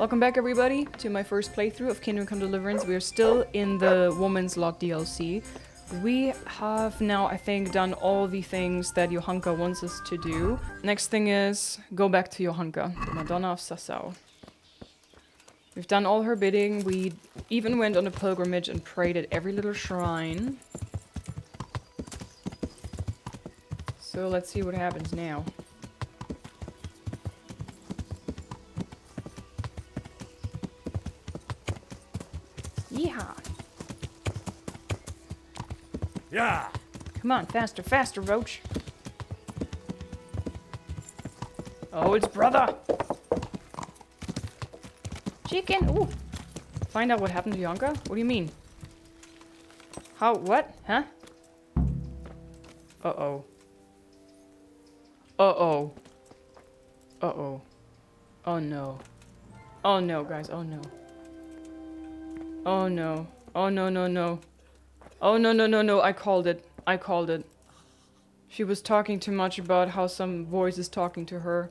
Welcome back everybody to my first playthrough of Kingdom Come Deliverance. We are still in the Woman's Lock DLC. We have now, I think, done all the things that Johanka wants us to do. Next thing is go back to Johanka, the Madonna of Sasau. We've done all her bidding. We even went on a pilgrimage and prayed at every little shrine. So let's see what happens now. Yeehaw! Yeah! Come on, faster, faster, Roach. Oh, it's brother! Chicken! Ooh! Find out what happened to Yonka? What do you mean? How? What? Huh? Uh-oh. Uh-oh. Uh-oh. Oh no. Oh no, guys. Oh no. Oh no. Oh no, no, no. Oh no, no, no, no. I called it. I called it. She was talking too much about how some voice is talking to her.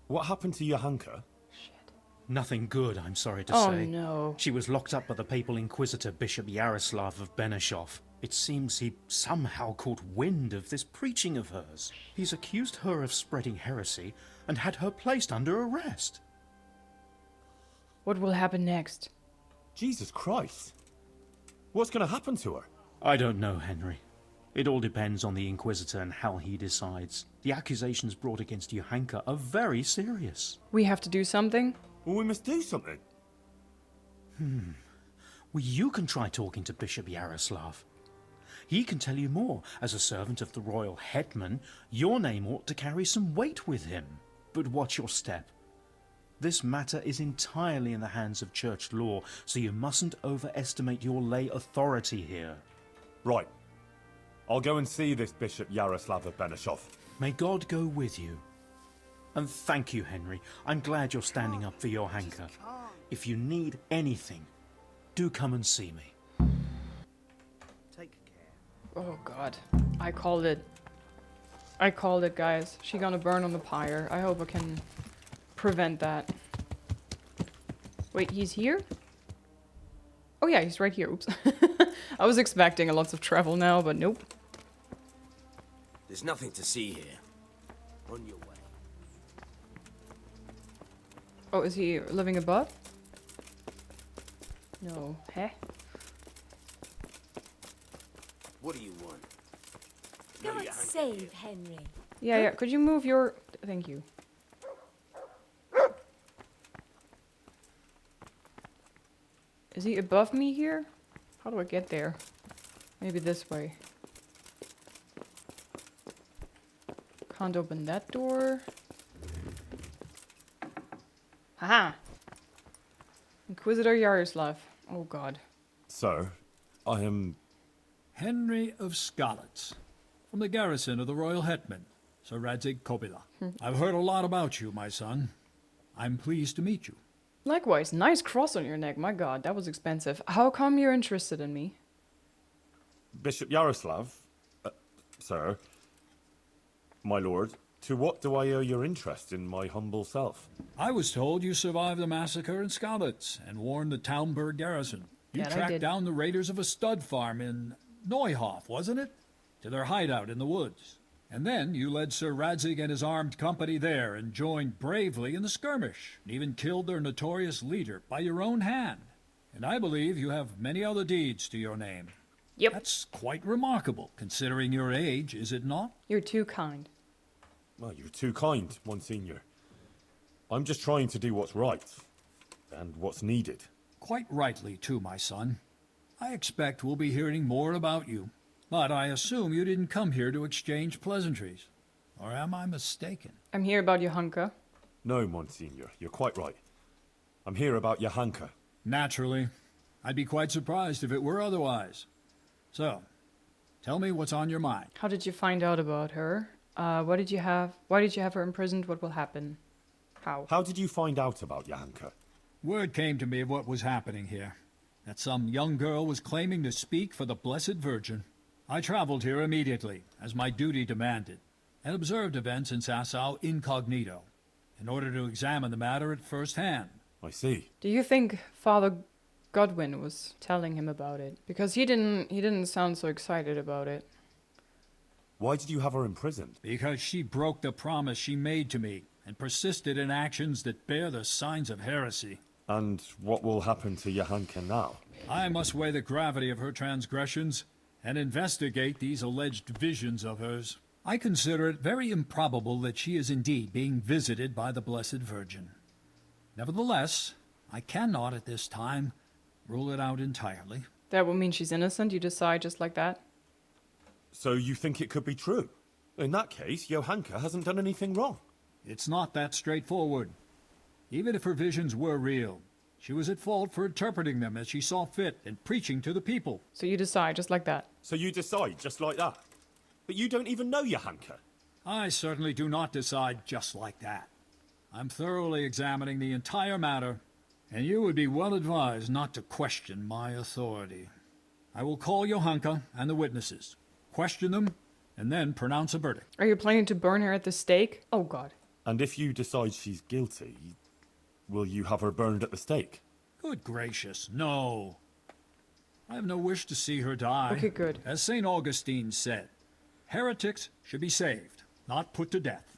What happened to Johanka? Shit. Nothing good, I'm sorry to Oh say. no. She was locked up by the papal inquisitor Bishop Yaroslav of Benešov. It seems he somehow caught wind of this preaching of hers. He's accused her of spreading heresy and had her placed under arrest. What will happen next? Jesus Christ. What's going to happen to her? I don't know, Henry. It all depends on the Inquisitor and how he decides. The accusations brought against Johanka are very serious. We have to do something? Well, we must do something. Well, you can try talking to Bishop Yaroslav. He can tell you more. As a servant of the royal hetman, your name ought to carry some weight with him. But watch your step. This matter is entirely in the hands of church law, so you mustn't overestimate your lay authority here. Right. I'll go and see this Bishop Yaroslav of Benešov. May God go with you. And thank you, Henry. I'm glad you're standing up for Johanka. If you need anything, do come and see me. Take care. Oh god. I called it. I called it, guys. She gonna burn on the pyre. I hope I can prevent that. Wait, he's here? Oh yeah, he's right here. Oops. I was expecting a lots of travel now, but nope. There's nothing to see here. On your way. Oh, is he living above? No. Heh? What do you want? God save Henry. Yeah, yeah. Could you move your... Thank you. Is he above me here? How do I get there? Maybe this way. Can't open that door. Haha! Inquisitor Yaroslav. Oh god. Sir, I am... Henry of Skalitz, from the garrison of the royal hetman, Sir Radzig Kobyla. I've heard a lot about you, my son. I'm pleased to meet you. Likewise, nice cross on your neck. My god, that was expensive. How come you're interested in me? Bishop Yaroslav? Sir? My lord, to what do I owe your interest in my humble self? I was told you survived the massacre in Skalitz and warned the Taumburg garrison. You That I tracked did. down the raiders of a stud farm in Neuhof, wasn't it? To their hideout in the woods. And then you led Sir Radzig and his armed company there and joined bravely in the skirmish, and even killed their notorious leader by your own hand. And I believe you have many other deeds to your name. Yep. That's quite remarkable, considering your age, is it not? You're too kind. Well, you're too kind, Monsignor. I'm just trying to do what's right, and what's needed. Quite rightly, too, my son. I expect we'll be hearing more about you. But I assume you didn't come here to exchange pleasantries. Or am I mistaken? I'm here about Johanka. No, Monsignor, you're quite right. I'm here about Johanka. Naturally. I'd be quite surprised if it were otherwise. So, tell me what's on your mind. How did you find out about her? Why did you have her imprisoned? What will happen? How? How did you find out about Johanka? Word came to me of what was happening here. That some young girl was claiming to speak for the Blessed Virgin. I traveled here immediately, as my duty demanded, and observed events in Sasau incognito. in order to examine the matter at first hand. I see. Do you think Father Godwin was telling him about it? Because he didn't sound so excited about it. Why did you have her imprisoned? Because she broke the promise she made to me and persisted in actions that bear the signs of heresy. And what will happen to Johanka now? I must weigh the gravity of her transgressions and investigate these alleged visions of hers. I consider it very improbable that she is indeed being visited by the Blessed Virgin. Nevertheless, I cannot at this time rule it out entirely. That would mean she's innocent? You decide just like that? So you think it could be true? In that case, Johanka hasn't done anything wrong. It's not that straightforward. Even if her visions were real, she was at fault for interpreting them as she saw fit and preaching to the people. So you decide just like that? So you decide just like that? But you don't even know Johanka. I certainly do not decide just like that. I'm thoroughly examining the entire matter, and you would be well advised not to question my authority. I will call Johanka and the witnesses, question them, and then pronounce a verdict. Are you planning to burn her at the stake? Oh god. And if you decide she's guilty, will you have her burned at the stake? Good gracious, no. I have no wish to see her die. Okay, good. As St. Augustine said, heretics should be saved, not put to death.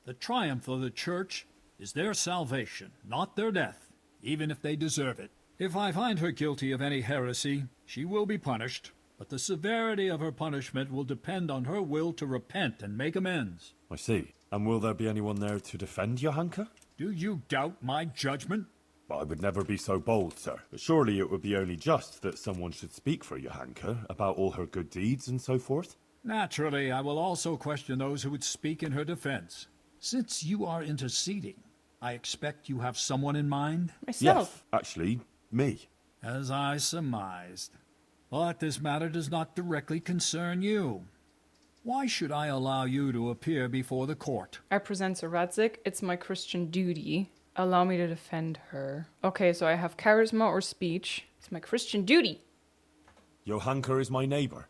The triumph of the Church is their salvation, not their death, even if they deserve it. If I find her guilty of any heresy, she will be punished, but the severity of her punishment will depend on her will to repent and make amends. I see. And will there be anyone there to defend Johanka? Do you doubt my judgment? I would never be so bold, sir. But surely it would be only just that someone should speak for Johanka about all her good deeds and so forth. Naturally, I will also question those who would speak in her defense. Since you are interceding, I expect you have someone in mind? Myself. Yes, actually, me. As I surmised. But this matter does not directly concern you. Why should I allow you to appear before the court? I present Sir Radzik. It's my Christian duty. Allow me to defend her. Okay, so I have charisma or speech. It's my Christian duty. Johanka is my neighbour,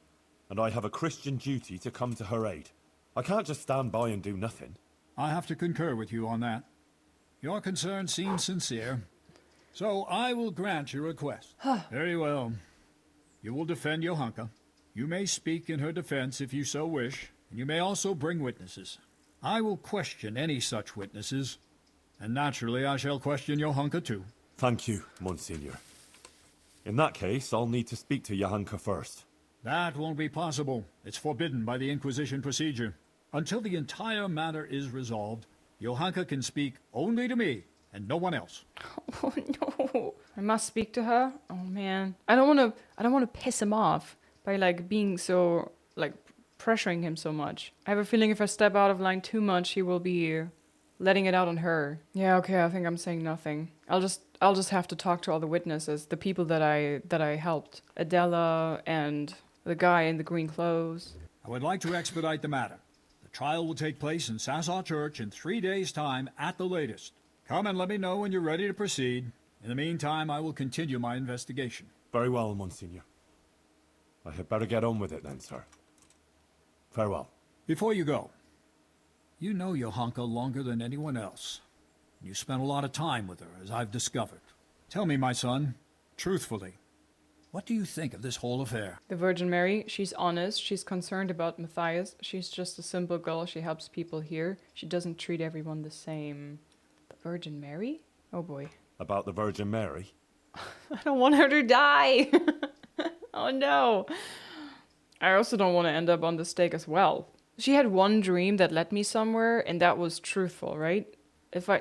and I have a Christian duty to come to her aid. I can't just stand by and do nothing. I have to concur with you on that. Your concern seems sincere, so I will grant your request. Very well. You will defend Johanka. You may speak in her defense if you so wish, and you may also bring witnesses. I will question any such witnesses, and naturally I shall question Johanka too. Thank you, Monsignor. In that case, I'll need to speak to Johanka first. That won't be possible. It's forbidden by the Inquisition procedure. Until the entire matter is resolved, Johanka can speak only to me and no one else. Oh no. I must speak to her? Oh man. I don't want to piss him off by like being so like pressuring him so much. I have a feeling if I step out of line too much, he will be letting it out on her. Yeah, okay, I think I'm saying nothing. I'll just have to talk to all the witnesses, the people that I helped. Adela and the guy in the green clothes. I would like to expedite the matter. The trial will take place in Sasau Church in 3 days' time at the latest. Come and let me know when you're ready to proceed. In the meantime, I will continue my investigation. Very well, Monsignor. I had better get on with it then, sir. Farewell. Before you go, you know Johanka longer than anyone else. You spent a lot of time with her, as I've discovered. Tell me, my son, truthfully, what do you think of this whole affair? The Virgin Mary, she's honest, she's concerned about Matthias, she's just a simple girl, she helps people here, she doesn't treat everyone the same. The Virgin Mary? Oh boy. About the Virgin Mary? I don't want her to die! Oh no! I also don't want to end up on the stake as well. She had one dream that led me somewhere, and that was truthful, right?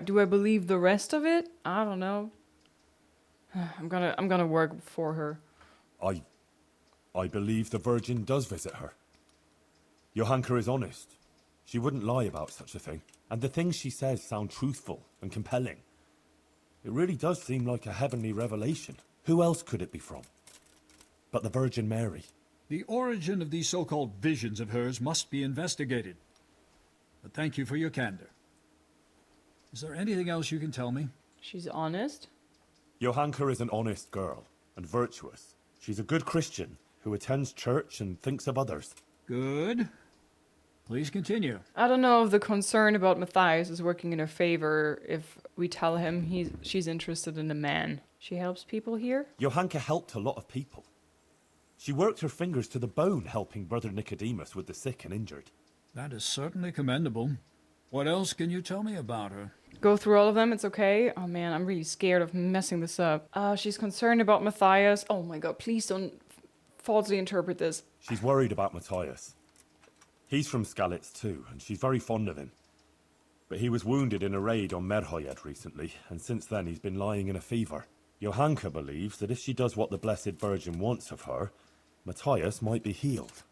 Do I believe the rest of it? I don't know. I'm gonna work for her. I believe the Virgin does visit her. Johanka is honest. She wouldn't lie about such a thing. And the things she says sound truthful and compelling. It really does seem like a heavenly revelation. Who else could it be from? But the Virgin Mary. The origin of these so-called visions of hers must be investigated. But thank you for your candor. Is there anything else you can tell me? She's honest? Johanka is an honest girl and virtuous. She's a good Christian who attends church and thinks of others. Good. Please continue. I don't know if the concern about Matthias is working in her favor if we tell him she's interested in a man. She helps people here? Johanka helped a lot of people. She worked her fingers to the bone helping Brother Nicodemus with the sick and injured. That is certainly commendable. What else can you tell me about her? Go through all of them, it's okay. Oh man, I'm really scared of messing this up. She's concerned about Matthias. Oh my god, please don't falsely interpret this. She's worried about Matthias. He's from Skalitz too, and she's very fond of him. But he was wounded in a raid on Merhojed recently, and since then he's been lying in a fever. Johanka believes that if she does what the Blessed Virgin wants of her, Matthias might be healed.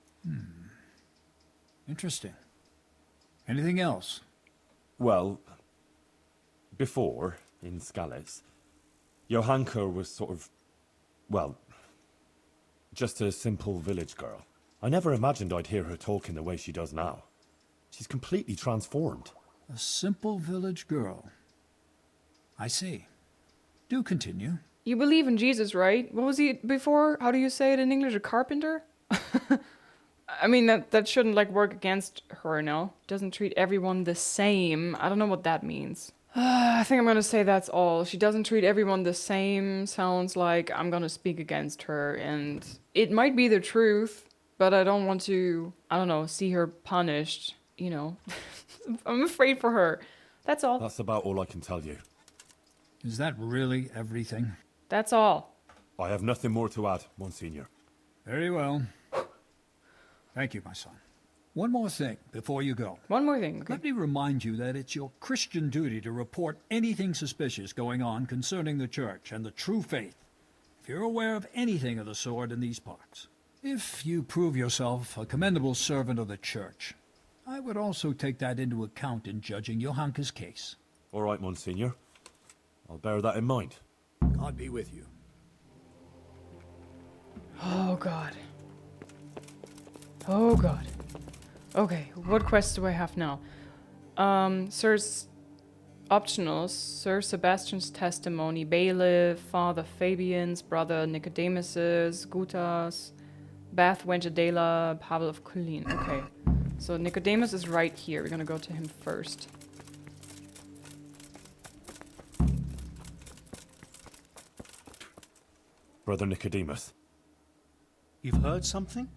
Interesting. Anything else? Well, before, in Skalitz, Johanka was sort of, well, just a simple village girl. I never imagined I'd hear her talking the way she does now. She's completely transformed. A simple village girl. I see. Do continue. You believe in Jesus, right? What was he before? How do you say it in English? A carpenter? I mean, that shouldn't, like, work against her, no? Doesn't treat everyone the same. I don't know what that means. I think I'm gonna say that's all. She doesn't treat everyone the same. Sounds like I'm gonna speak against her, and it might be the truth, but I don't want to, I don't know, see her punished, you know. I'm afraid for her. That's all. That's about all I can tell you. Is that really everything? That's all. I have nothing more to add, Monsignor. Very well. Thank you, my son. One more thing before you go. One more thing, okay? Let me remind you that it's your Christian duty to report anything suspicious going on concerning the church and the true faith, if you're aware of anything of the sort in these parts. If you prove yourself a commendable servant of the church, I would also take that into account in judging Johanka's case. All right, Monsignor. I'll bear that in mind. God be with you. Oh god. Oh god. Okay, what quests do I have now? Sir's optionals, Sir Sebastian's testimony, bailiff, Father Fabian's, brother Nicodemus's, Gutas, Bath Wenjadela, Pavel of Kulin. Okay, so Nicodemus is right here. We're gonna go to him first. Brother Nicodemus, You've heard something?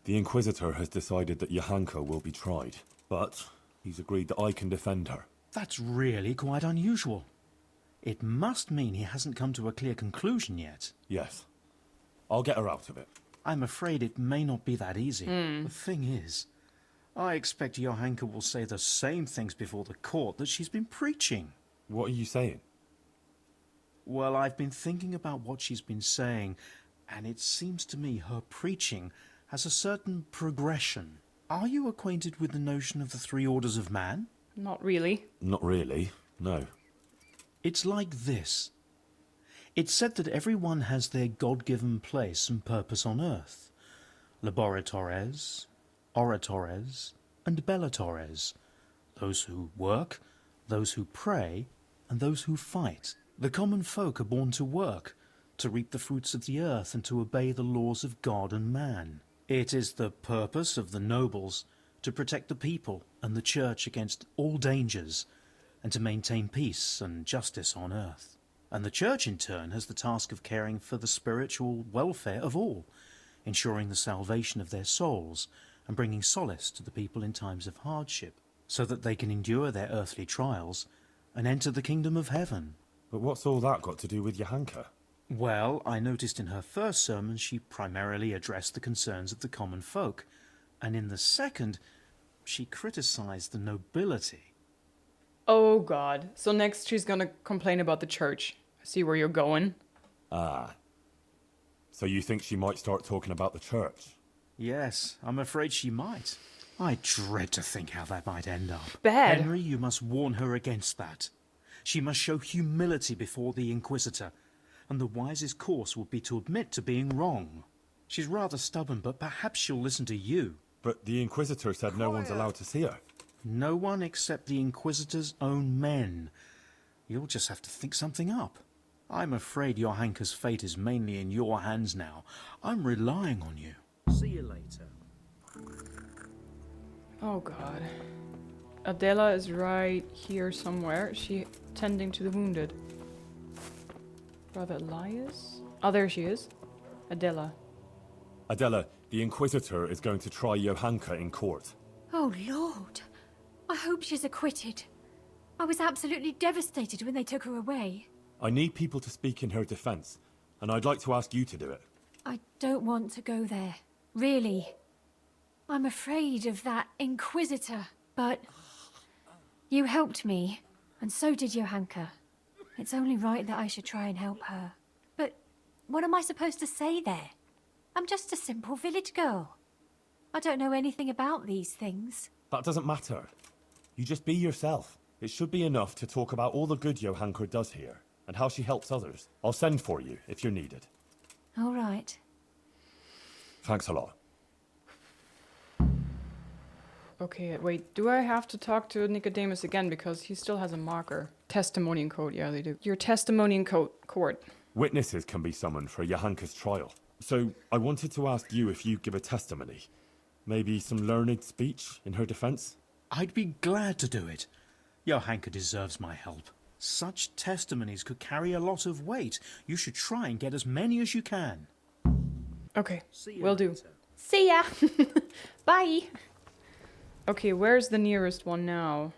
the Inquisitor has decided that Johanka will be tried, but he's agreed that I can defend her. That's really quite unusual. It must mean he hasn't come to a clear conclusion yet. Yes. I'll get her out of it. I'm afraid it may not be that easy. The thing is, I expect Johanka will say the same things before the court that she's been preaching. What are you saying? Well, I've been thinking about what she's been saying, and it seems to me her preaching has a certain progression. Are you acquainted with the notion of the three orders of man? Not really. Not really, no. It's like this. It's said that everyone has their God-given place and purpose on earth. Laboratores, oratores, and bellatores. Those who work, those who pray, and those who fight. The common folk are born to work, to reap the fruits of the earth and to obey the laws of God and man. It is the purpose of the nobles to protect the people and the church against all dangers and to maintain peace and justice on earth. And the church in turn has the task of caring for the spiritual welfare of all, ensuring the salvation of their souls and bringing solace to the people in times of hardship, so that they can endure their earthly trials and enter the kingdom of heaven. But what's all that got to do with Johanka? Well, I noticed in her first sermon she primarily addressed the concerns of the common folk, and in the second, she criticized the nobility. Oh god. So next she's gonna complain about the church. I see where you're going. Ah. So you think she might start talking about the church? Yes, I'm afraid she might. I dread to think how that might end up. Bad. Henry, you must warn her against that. She must show humility before the Inquisitor, and the wisest course would be to admit to being wrong. She's rather stubborn, but perhaps she'll listen to you. But the Inquisitor said no one's allowed to see her. No one except the Inquisitor's own men. You'll just have to think something up. I'm afraid Johanka's fate is mainly in your hands now. I'm relying on you. See you later. Oh god. Adela is right here somewhere. She tending to the wounded. Brother Elias? Oh, there she is. Adela. Adela, the Inquisitor is going to try Johanka in court. Oh, Lord. I hope she's acquitted. I was absolutely devastated when they took her away. I need people to speak in her defense, and I'd like to ask you to do it. I don't want to go there. Really. I'm afraid of that Inquisitor. But you helped me, and so did Johanka. It's only right that I should try and help her. But what am I supposed to say there? I'm just a simple village girl. I don't know anything about these things. That doesn't matter. You just be yourself. It should be enough to talk about all the good Johanka does here, and how she helps others. I'll send for you, if you're needed. All right. Thanks a lot. Okay, wait, do I have to talk to Nicodemus again? Because he still has a marker. Testimony in court, yeah, they do. Your testimony in court. Witnesses can be summoned for Johanka's trial. So, I wanted to ask you if you give a testimony. Maybe some learned speech in her defense? I'd be glad to do it. Johanka deserves my help. Such testimonies could carry a lot of weight. You should try and get as many as you can. Okay, See you will do. later. See ya! Bye! Okay, where's the nearest one now?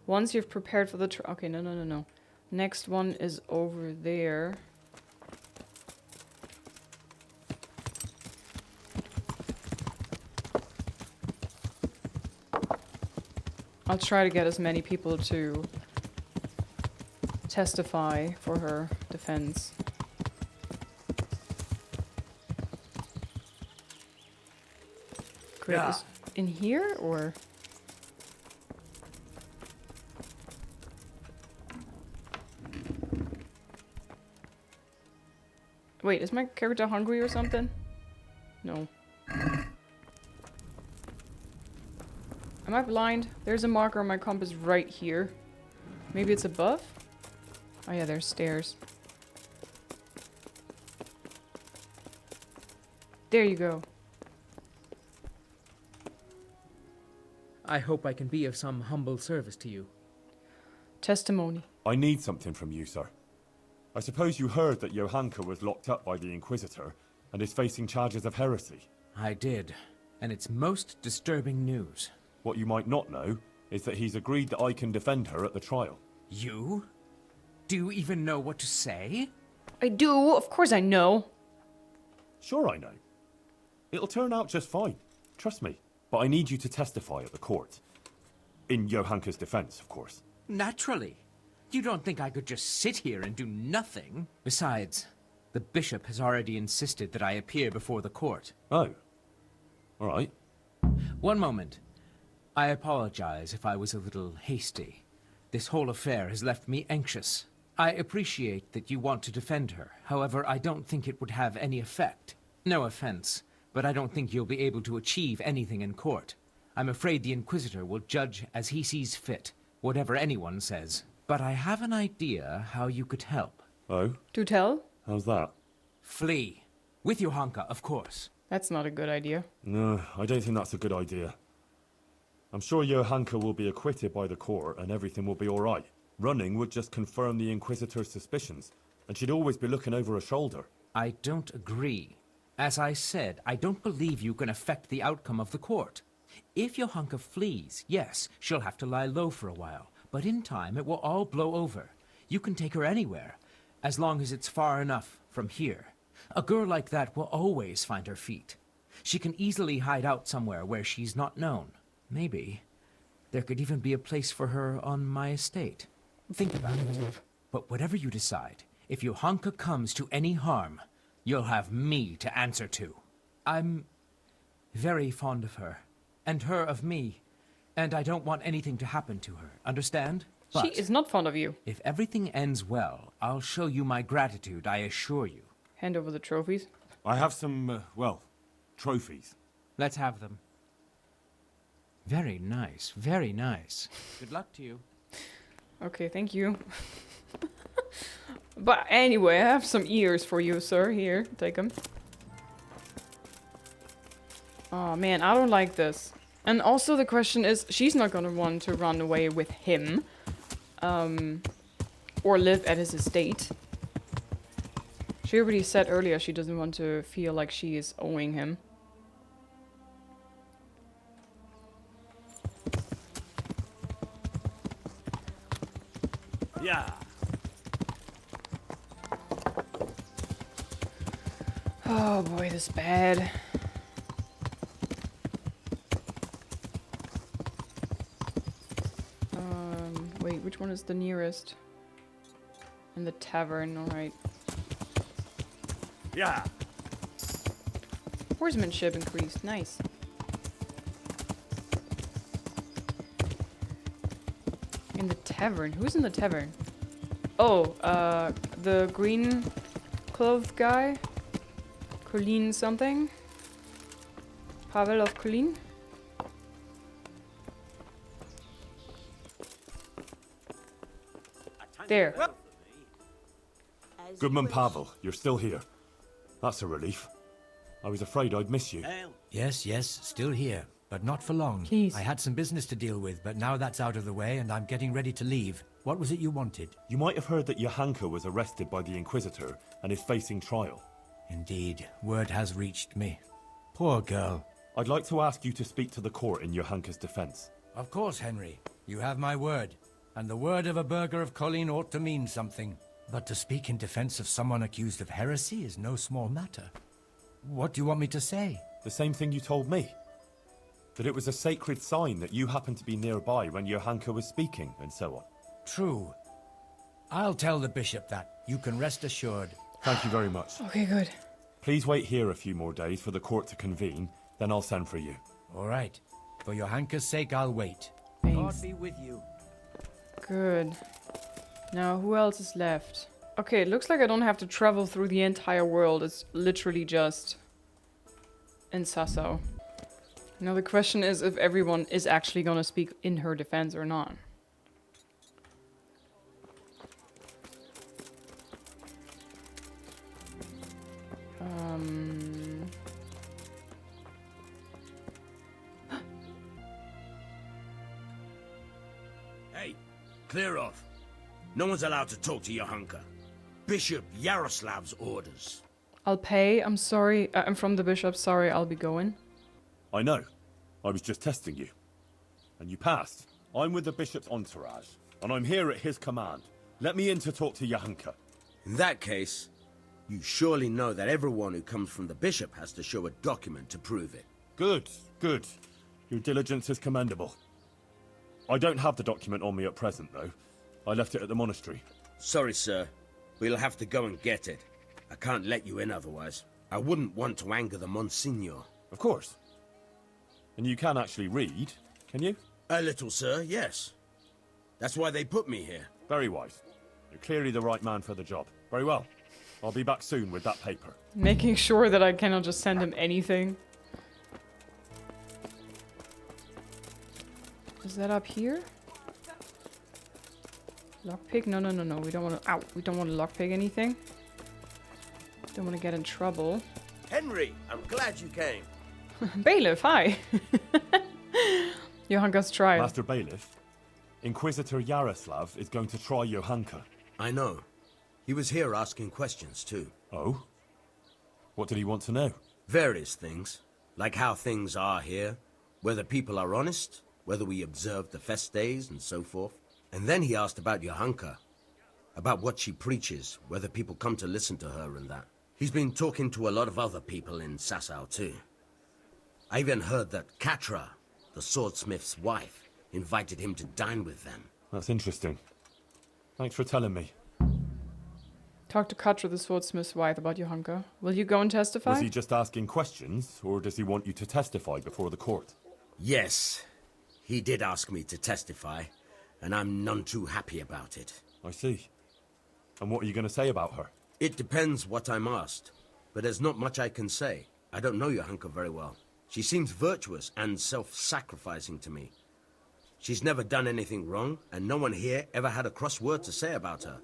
Once you've prepared for the okay, no. Next one is over there. I'll try to get as many people to testify for her defense. Great. Yeah. Is in here or? Wait, is my character hungry or something? No. Am I blind? There's a marker on my compass right here. Maybe it's above? Oh yeah, there's stairs. There you go. I hope I can be of some humble service to you. Testimony. I need something from you, sir. I suppose you heard that Johanka was locked up by the Inquisitor and is facing charges of heresy. I did, and it's most disturbing news. What you might not know is that he's agreed that I can defend her at the trial. You? Do you even know what to say? I do, of course I know. Sure I know. It'll turn out just fine. Trust me. But I need you to testify at the court. In Johanka's defense, of course. Naturally. You don't think I could just sit here and do nothing? Besides, the bishop has already insisted that I appear before the court. Oh. All right. One moment. I apologize if I was a little hasty. This whole affair has left me anxious. I appreciate that you want to defend her. However, I don't think it would have any effect. No offense, but I don't think you'll be able to achieve anything in court. I'm afraid the Inquisitor will judge as he sees fit, whatever anyone says. But I have an idea how you could help. Oh? Do tell? How's that? Flee. With Johanka, of course. That's not a good idea. No, I don't think that's a good idea. I'm sure Johanka will be acquitted by the court and everything will be all right. Running would just confirm the Inquisitor's suspicions, and she'd always be looking over her shoulder. I don't agree. As I said, I don't believe you can affect the outcome of the court. If Johanka flees, yes, she'll have to lie low for a while, but in time it will all blow over. You can take her anywhere, as long as it's far enough from here. A girl like that will always find her feet. She can easily hide out somewhere where she's not known. Maybe there could even be a place for her on my estate. Think about it. But whatever you decide, if Johanka comes to any harm, you'll have me to answer to. I'm very fond of her, and her of me, and I don't want anything to happen to her, understand? She is not fond of you. If everything ends well, I'll show you my gratitude, I assure you. Hand over the trophies. I have some, trophies. Let's have them. Very nice, very nice. Good luck to you. Okay, thank you. But anyway, I have some ears for you, sir. Here, take them. Oh man, I don't like this. And also the question is, she's not gonna want to run away with him. Or live at his estate. She already said earlier she doesn't want to feel like she is owing him. Yeah. Oh boy, this is bad. Wait, which one is the nearest? In the tavern, alright. Yeah. Horsemanship increased, nice. In the tavern? Who's in the tavern? Oh, the green clothed guy? Colleen something? Pavel of Colleen? There. Goodman Pavel, you're still here. That's a relief. I was afraid I'd miss you. Yes, still here, but not for long. Please. I had some business to deal with, but now that's out of the way and I'm getting ready to leave. What was it you wanted? You might have heard that Johanka was arrested by the Inquisitor and is facing trial. Indeed, word has reached me. Poor girl. I'd like to ask you to speak to the court in Johanka's defense. Of course, Henry. You have my word. And the word of a burgher of Colleen ought to mean something. But to speak in defense of someone accused of heresy is no small matter. What do you want me to say? The same thing you told me. That it was a sacred sign that you happened to be nearby when Johanka was speaking, and so on. True. I'll tell the bishop that. You can rest assured. Thank you very much. Okay, good. Please wait here a few more days for the court to convene, then I'll send for you. All right. For Johanka's sake, I'll wait. Thanks. God be with you. Good. Now, who else is left? Okay, it looks like I don't have to travel through the entire world. It's literally just in Sasau. Now the question is if everyone is actually gonna speak in her defense or not. Hey, clear off. No one's allowed to talk to Johanka. Bishop Yaroslav's orders. I'll pay. I'm sorry. I'm from the bishop. Sorry, I'll be going. I know. I was just testing you. And you passed. I'm with the bishop's entourage, and I'm here at his command. Let me in to talk to Johanka. In that case, you surely know that everyone who comes from the bishop has to show a document to prove it. Good, good. Your diligence is commendable. I don't have the document on me at present, though. I left it at the monastery. Sorry, sir. We'll have to go and get it. I can't let you in otherwise. I wouldn't want to anger the Monsignor. Of course. And you can actually read, can you? A little, sir, yes. That's why they put me here. Very wise. You're clearly the right man for the job. Very well. I'll be back soon with that paper. Making sure that I cannot just send him anything. Is that up here? Lockpick? No. We don't want to. Ow! We don't want to lockpick anything. Don't want to get in trouble. Henry, I'm glad you came. Bailiff, hi. Johanka's trial. Master Bailiff, Inquisitor Yaroslav is going to try Johanka. I know. He was here asking questions too. Oh? What did he want to know? Various things. Like how things are here, whether people are honest, whether we observe the fest days and so forth. And then he asked about Johanka, about what she preaches, whether people come to listen to her and that. He's been talking to a lot of other people in Sasau too. I even heard that Katra, the swordsmith's wife, invited him to dine with them. That's interesting. Thanks for telling me. Talk to Katra, the swordsmith's wife, about Johanka. Will you go and testify? Was he just asking questions, or does he want you to testify before the court? Yes, he did ask me to testify, and I'm none too happy about it. I see. And what are you going to say about her? It depends what I'm asked, but there's not much I can say. I don't know Johanka very well. She seems virtuous and self-sacrificing to me. She's never done anything wrong, and no one here ever had a cross word to say about her.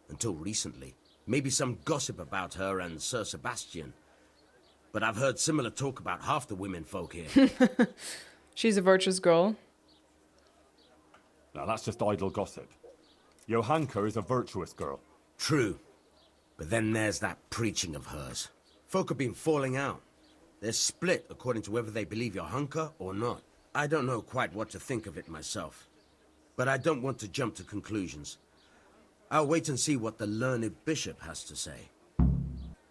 Until recently. Maybe some gossip about her and Sir Sebastian. But I've heard similar talk about half the women folk here. She's a virtuous girl. Now, that's just idle gossip. Johanka is a virtuous girl. True. But then there's that preaching of hers. Folk have been falling out. They're split according to whether they believe Johanka or not. I don't know quite what to think of it myself. But I don't want to jump to conclusions. I'll wait and see what the learned bishop has to say.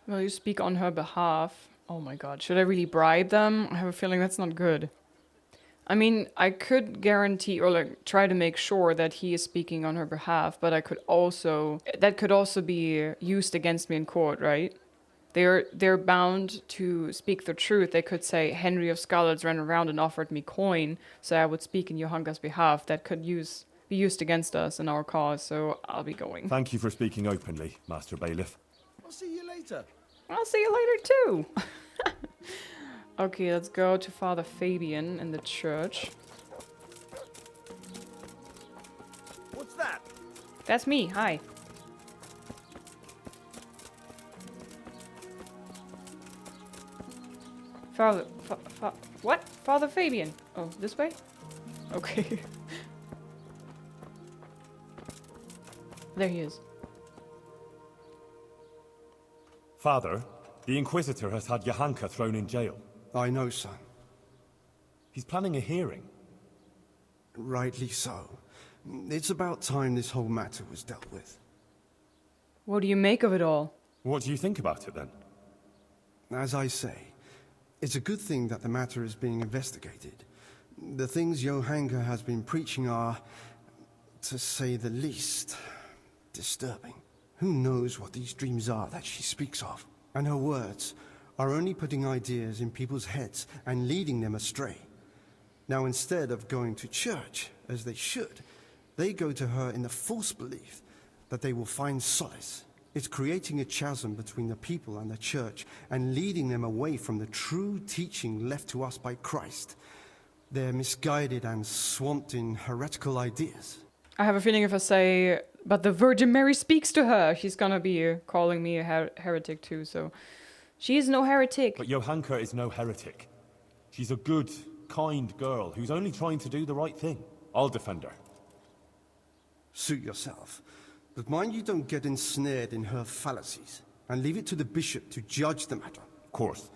Will you speak on her behalf? Oh my god, should I really bribe them? I have a feeling that's not good. I mean, I could guarantee or like try to make sure that he is speaking on her behalf, but that could also be used against me in court, right? They're bound to speak the truth. They could say Henry of Scarlets ran around and offered me coin, so I would speak in Johanka's behalf. That could be used against us in our cause, so I'll be going. Thank you for speaking openly, Master Bailiff. I'll see you later. I'll see you later too. Okay, let's go to Father Fabian in the church. What's that? That's me. Hi. What? Father Fabian? Oh, this way? Okay. There he is. Father, the Inquisitor has had Johanka thrown in jail. I know, son. He's planning a hearing. Rightly so. It's about time this whole matter was dealt with. What do you make of it all? What do you think about it, then? As I say, it's a good thing that the matter is being investigated. The things Johanka has been preaching are, to say the least, disturbing. Who knows what these dreams are that she speaks of? And her words are only putting ideas in people's heads and leading them astray. Now, instead of going to church, as they should, they go to her in the false belief that they will find solace. It's creating a chasm between the people and the church and leading them away from the true teaching left to us by Christ. They're misguided and swamped in heretical ideas. I have a feeling if I say, but the Virgin Mary speaks to her, she's gonna be calling me a heretic too, so... She is no heretic. But Johanka is no heretic. She's a good, kind girl who's only trying to do the right thing. I'll defend her. Suit yourself. But mind you don't get ensnared in her fallacies, and leave it to the bishop to judge the matter. Of course.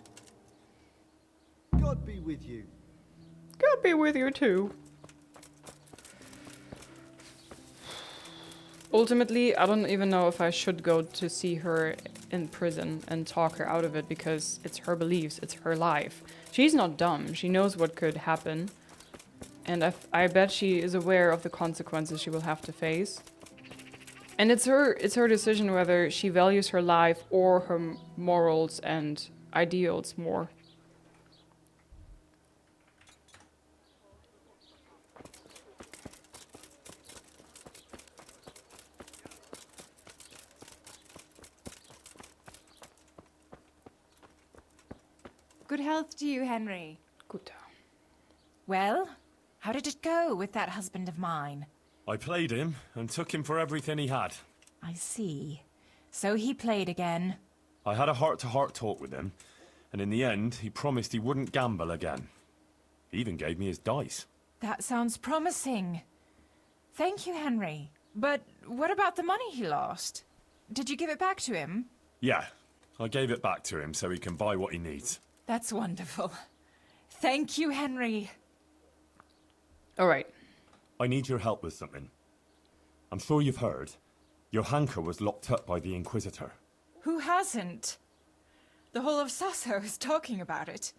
God be with you. God be with you too. Ultimately, I don't even know if I should go to see her in prison and talk her out of it, because it's her beliefs, it's her life. She's not dumb, she knows what could happen. And I bet she is aware of the consequences she will have to face. And it's her decision whether she values her life or her morals and ideals more. Good health to you, Henry. Good. Well, how did it go with that husband of mine? I played him and took him for everything he had. I see. So he played again. I had a heart-to-heart talk with him, and in the end, he promised he wouldn't gamble again. He even gave me his dice. That sounds promising. Thank you, Henry. But what about the money he lost? Did you give it back to him? Yeah, I gave it back to him so he can buy what he needs. That's wonderful. Thank you, Henry. All right. I need your help with something. I'm sure you've heard. Johanka was locked up by the Inquisitor. Who hasn't? The whole of Sasau is talking about it.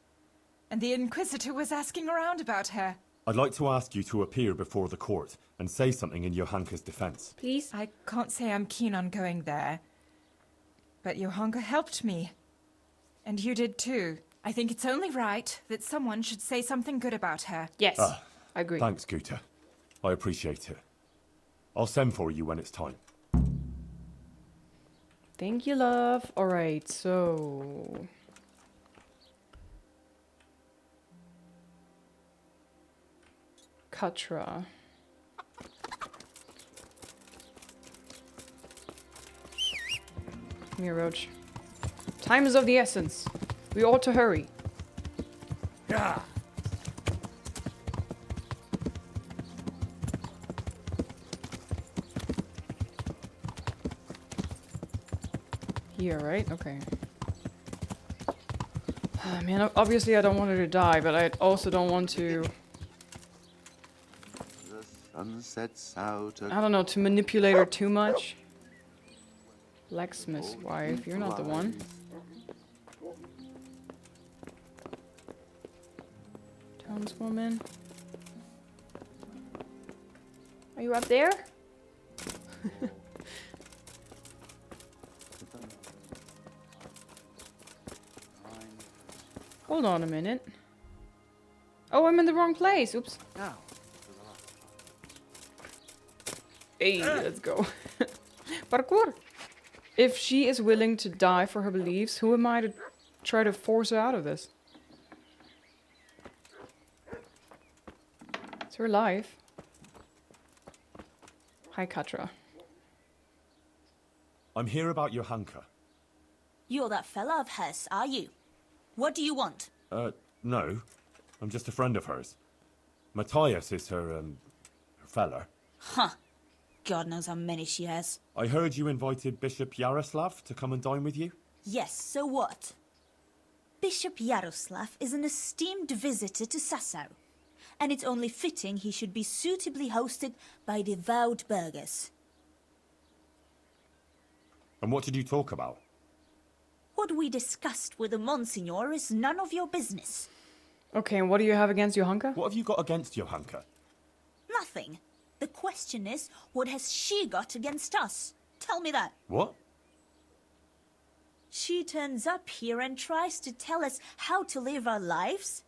And the Inquisitor was asking around about her. I'd like to ask you to appear before the court and say something in Johanka's defense. Please? I can't say I'm keen on going there. But Johanka helped me. And you did too. I think it's only right that someone should say something good about her. Yes, I agree. Thanks, Guta. I appreciate it. I'll send for you when it's time. Thank you, love. All right, so... Katra. Come here, Roach. Time is of the essence. We ought to hurry. Yeah. Here, right? Okay. Man, obviously I don't want her to die, but I also don't want to... The sun sets out. I don't know, to manipulate her too much. Blacksmith's wife, you're not the one. Townswoman. Are you up there? Hold on a minute. Oh, I'm in the wrong place. Oops. Hey, let's go. Parkour. If she is willing to die for her beliefs, who am I to try to force her out of this? It's her life. Hi, Katra. I'm here about Johanka. You're that fella of hers, are you? What do you want? No. I'm just a friend of hers. Matthias is her fella. Huh. God knows how many she has. I heard you invited Bishop Yaroslav to come and dine with you? Yes, so what? Bishop Yaroslav is an esteemed visitor to Sasau, and it's only fitting he should be suitably hosted by devout burghers. And what did you talk about? What we discussed with the Monsignor is none of your business. Okay, and what do you have against Johanka? What have you got against Johanka? Nothing. The question is, what has she got against us? Tell me that. What? She turns up here and tries to tell us how to live our lives.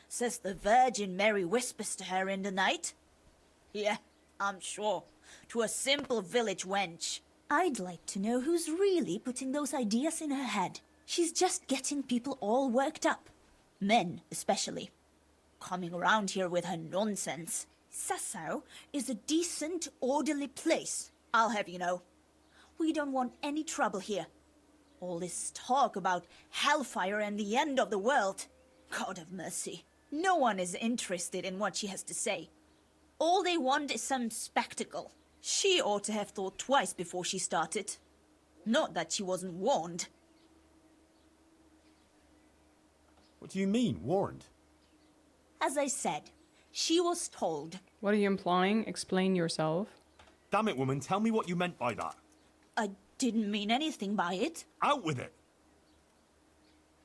Says the Virgin Mary whispers to her in the night. Yeah, I'm sure. To a simple village wench. I'd like to know who's really putting those ideas in her head. She's just getting people all worked up. Men, especially. Coming around here with her nonsense. Sasau is a decent, orderly place, I'll have you know. We don't want any trouble here. All this talk about hellfire and the end of the world. God have mercy. No one is interested in what she has to say. All they want is some spectacle. She ought to have thought twice before she started. Not that she wasn't warned. What do you mean, warned? As I said, she was told. What are you implying? Explain yourself. Damn it, woman, tell me what you meant by that. I didn't mean anything by it. Out with it!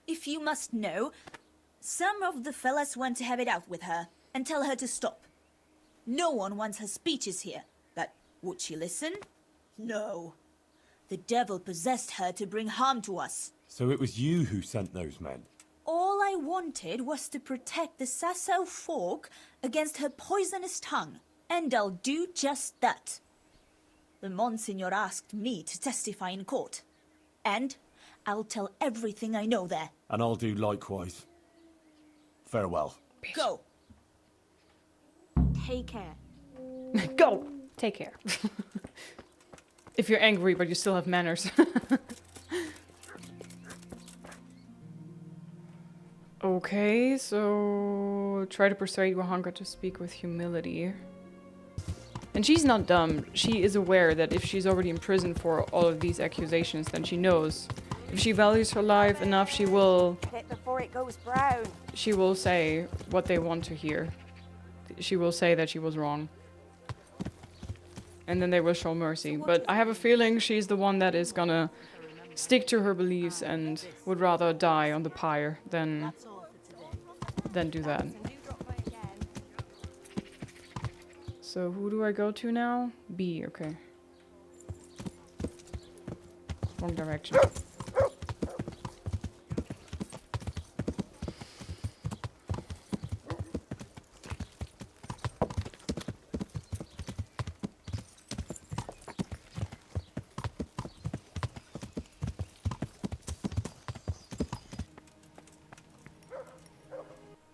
If you must know, some of the fellas want to have it out with her and tell her to stop. No one wants her speeches here. But would she listen? No. The devil possessed her to bring harm to us. So it was you who sent those men? All I wanted was to protect the Sasau folk against her poisonous tongue. And I'll do just that. The Monsignor asked me to testify in court. And I'll tell everything I know there. And I'll do likewise. Farewell. Go. Take care. Go! Take care. If you're angry, but you still have manners. Okay, so try to persuade Johanka to speak with humility. And she's not dumb. She is aware that if she's already in prison for all of these accusations, then she knows. If she values her life enough, she will... before it goes brown. She will say what they want to hear. She will say that she was wrong. And then they will show mercy. But I have a feeling she's the one that is gonna stick to her beliefs and would rather die on the pyre than do that. So who do I go to now? B, okay. Wrong direction.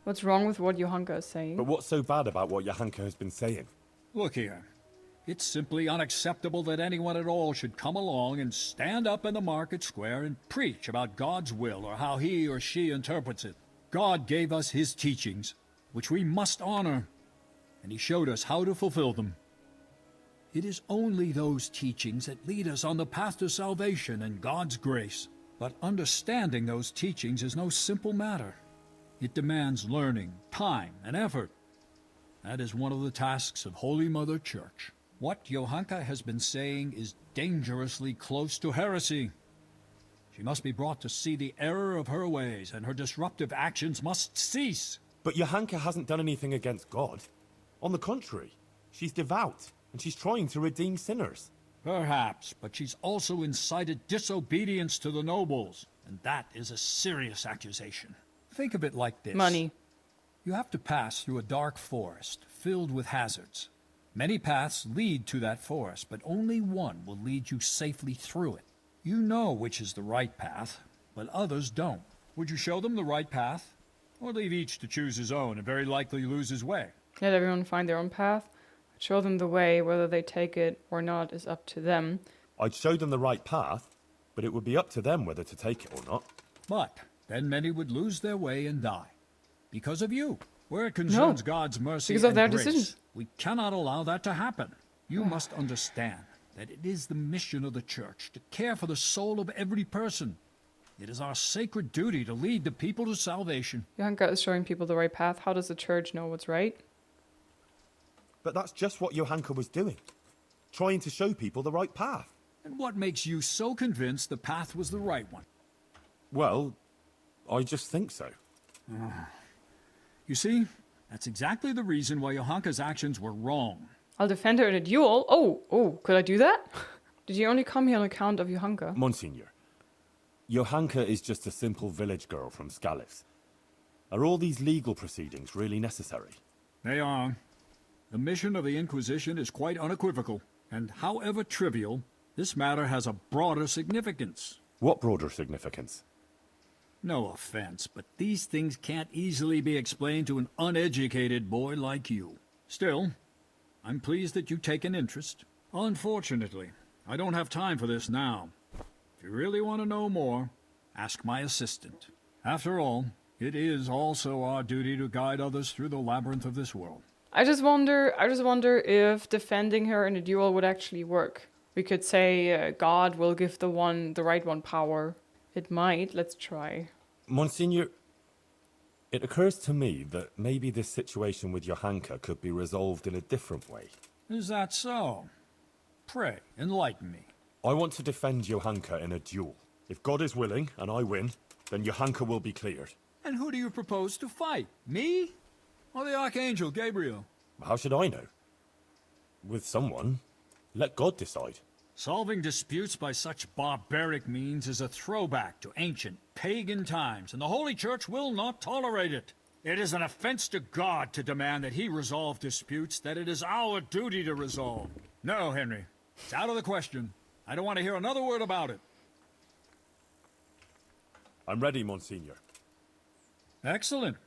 What's wrong with what Johanka is saying? But what's so bad about what Johanka has been saying? Look here. It's simply unacceptable that anyone at all should come along and stand up in the market square and preach about God's will or how he or she interprets it. God gave us his teachings, which we must honor, and he showed us how to fulfill them. It is only those teachings that lead us on the path to salvation and God's grace. But understanding those teachings is no simple matter. It demands learning, time, and effort. That is one of the tasks of Holy Mother Church. What Johanka has been saying is dangerously close to heresy. She must be brought to see the error of her ways, and her disruptive actions must cease. But Johanka hasn't done anything against God. On the contrary, she's devout, and she's trying to redeem sinners. Perhaps, but she's also incited disobedience to the nobles, and that is a serious accusation. Think of it like this. Money. You have to pass through a dark forest filled with hazards. Many paths lead to that forest, but only one will lead you safely through it. You know which is the right path, but others don't. Would you show them the right path? Or leave each to choose his own and very likely lose his way? Let everyone find their own path. Show them the way. Whether they take it or not is up to them. I'd show them the right path, but it would be up to them whether to take it or not. But then many would lose their way and die. Because of you. Where it concerns God's mercy because of and their grace, decisions. we cannot allow that to happen. You must understand that it is the mission of the Church to care for the soul of every person. It is our sacred duty to lead the people to salvation. Johanka is showing people the right path. How does the church know what's right? But that's just what Johanka was doing. Trying to show people the right path. And what makes you so convinced the path was the right one? Well, I just think so. You see, that's exactly the reason why Johanka's actions were wrong. I'll defend her in a duel. Oh, could I do that? Did you only come here on account of Johanka? Monsignor, Johanka is just a simple village girl from Skalitz. Are all these legal proceedings really necessary? They are. The mission of the Inquisition is quite unequivocal, and however trivial, this matter has a broader significance. What broader significance? No offense, but these things can't easily be explained to an uneducated boy like you. Still, I'm pleased that you take an interest. Unfortunately, I don't have time for this now. If you really want to know more, ask my assistant. After all, it is also our duty to guide others through the labyrinth of this world. I just wonder if defending her in a duel would actually work. We could say God will give the right one power. It might. Let's try. Monsignor, it occurs to me that maybe this situation with Johanka could be resolved in a different way. Is that so? Pray, enlighten me. I want to defend Johanka in a duel. If God is willing, and I win, then Johanka will be cleared. And who do you propose to fight? Me? Or the Archangel Gabriel? How should I know? With someone. Let God decide. Solving disputes by such barbaric means is a throwback to ancient pagan times, and the Holy Church will not tolerate it. It is an offense to God to demand that he resolve disputes that it is our duty to resolve. No, Henry. It's out of the question. I don't want to hear another word about it. I'm ready, Monsignor. Excellent.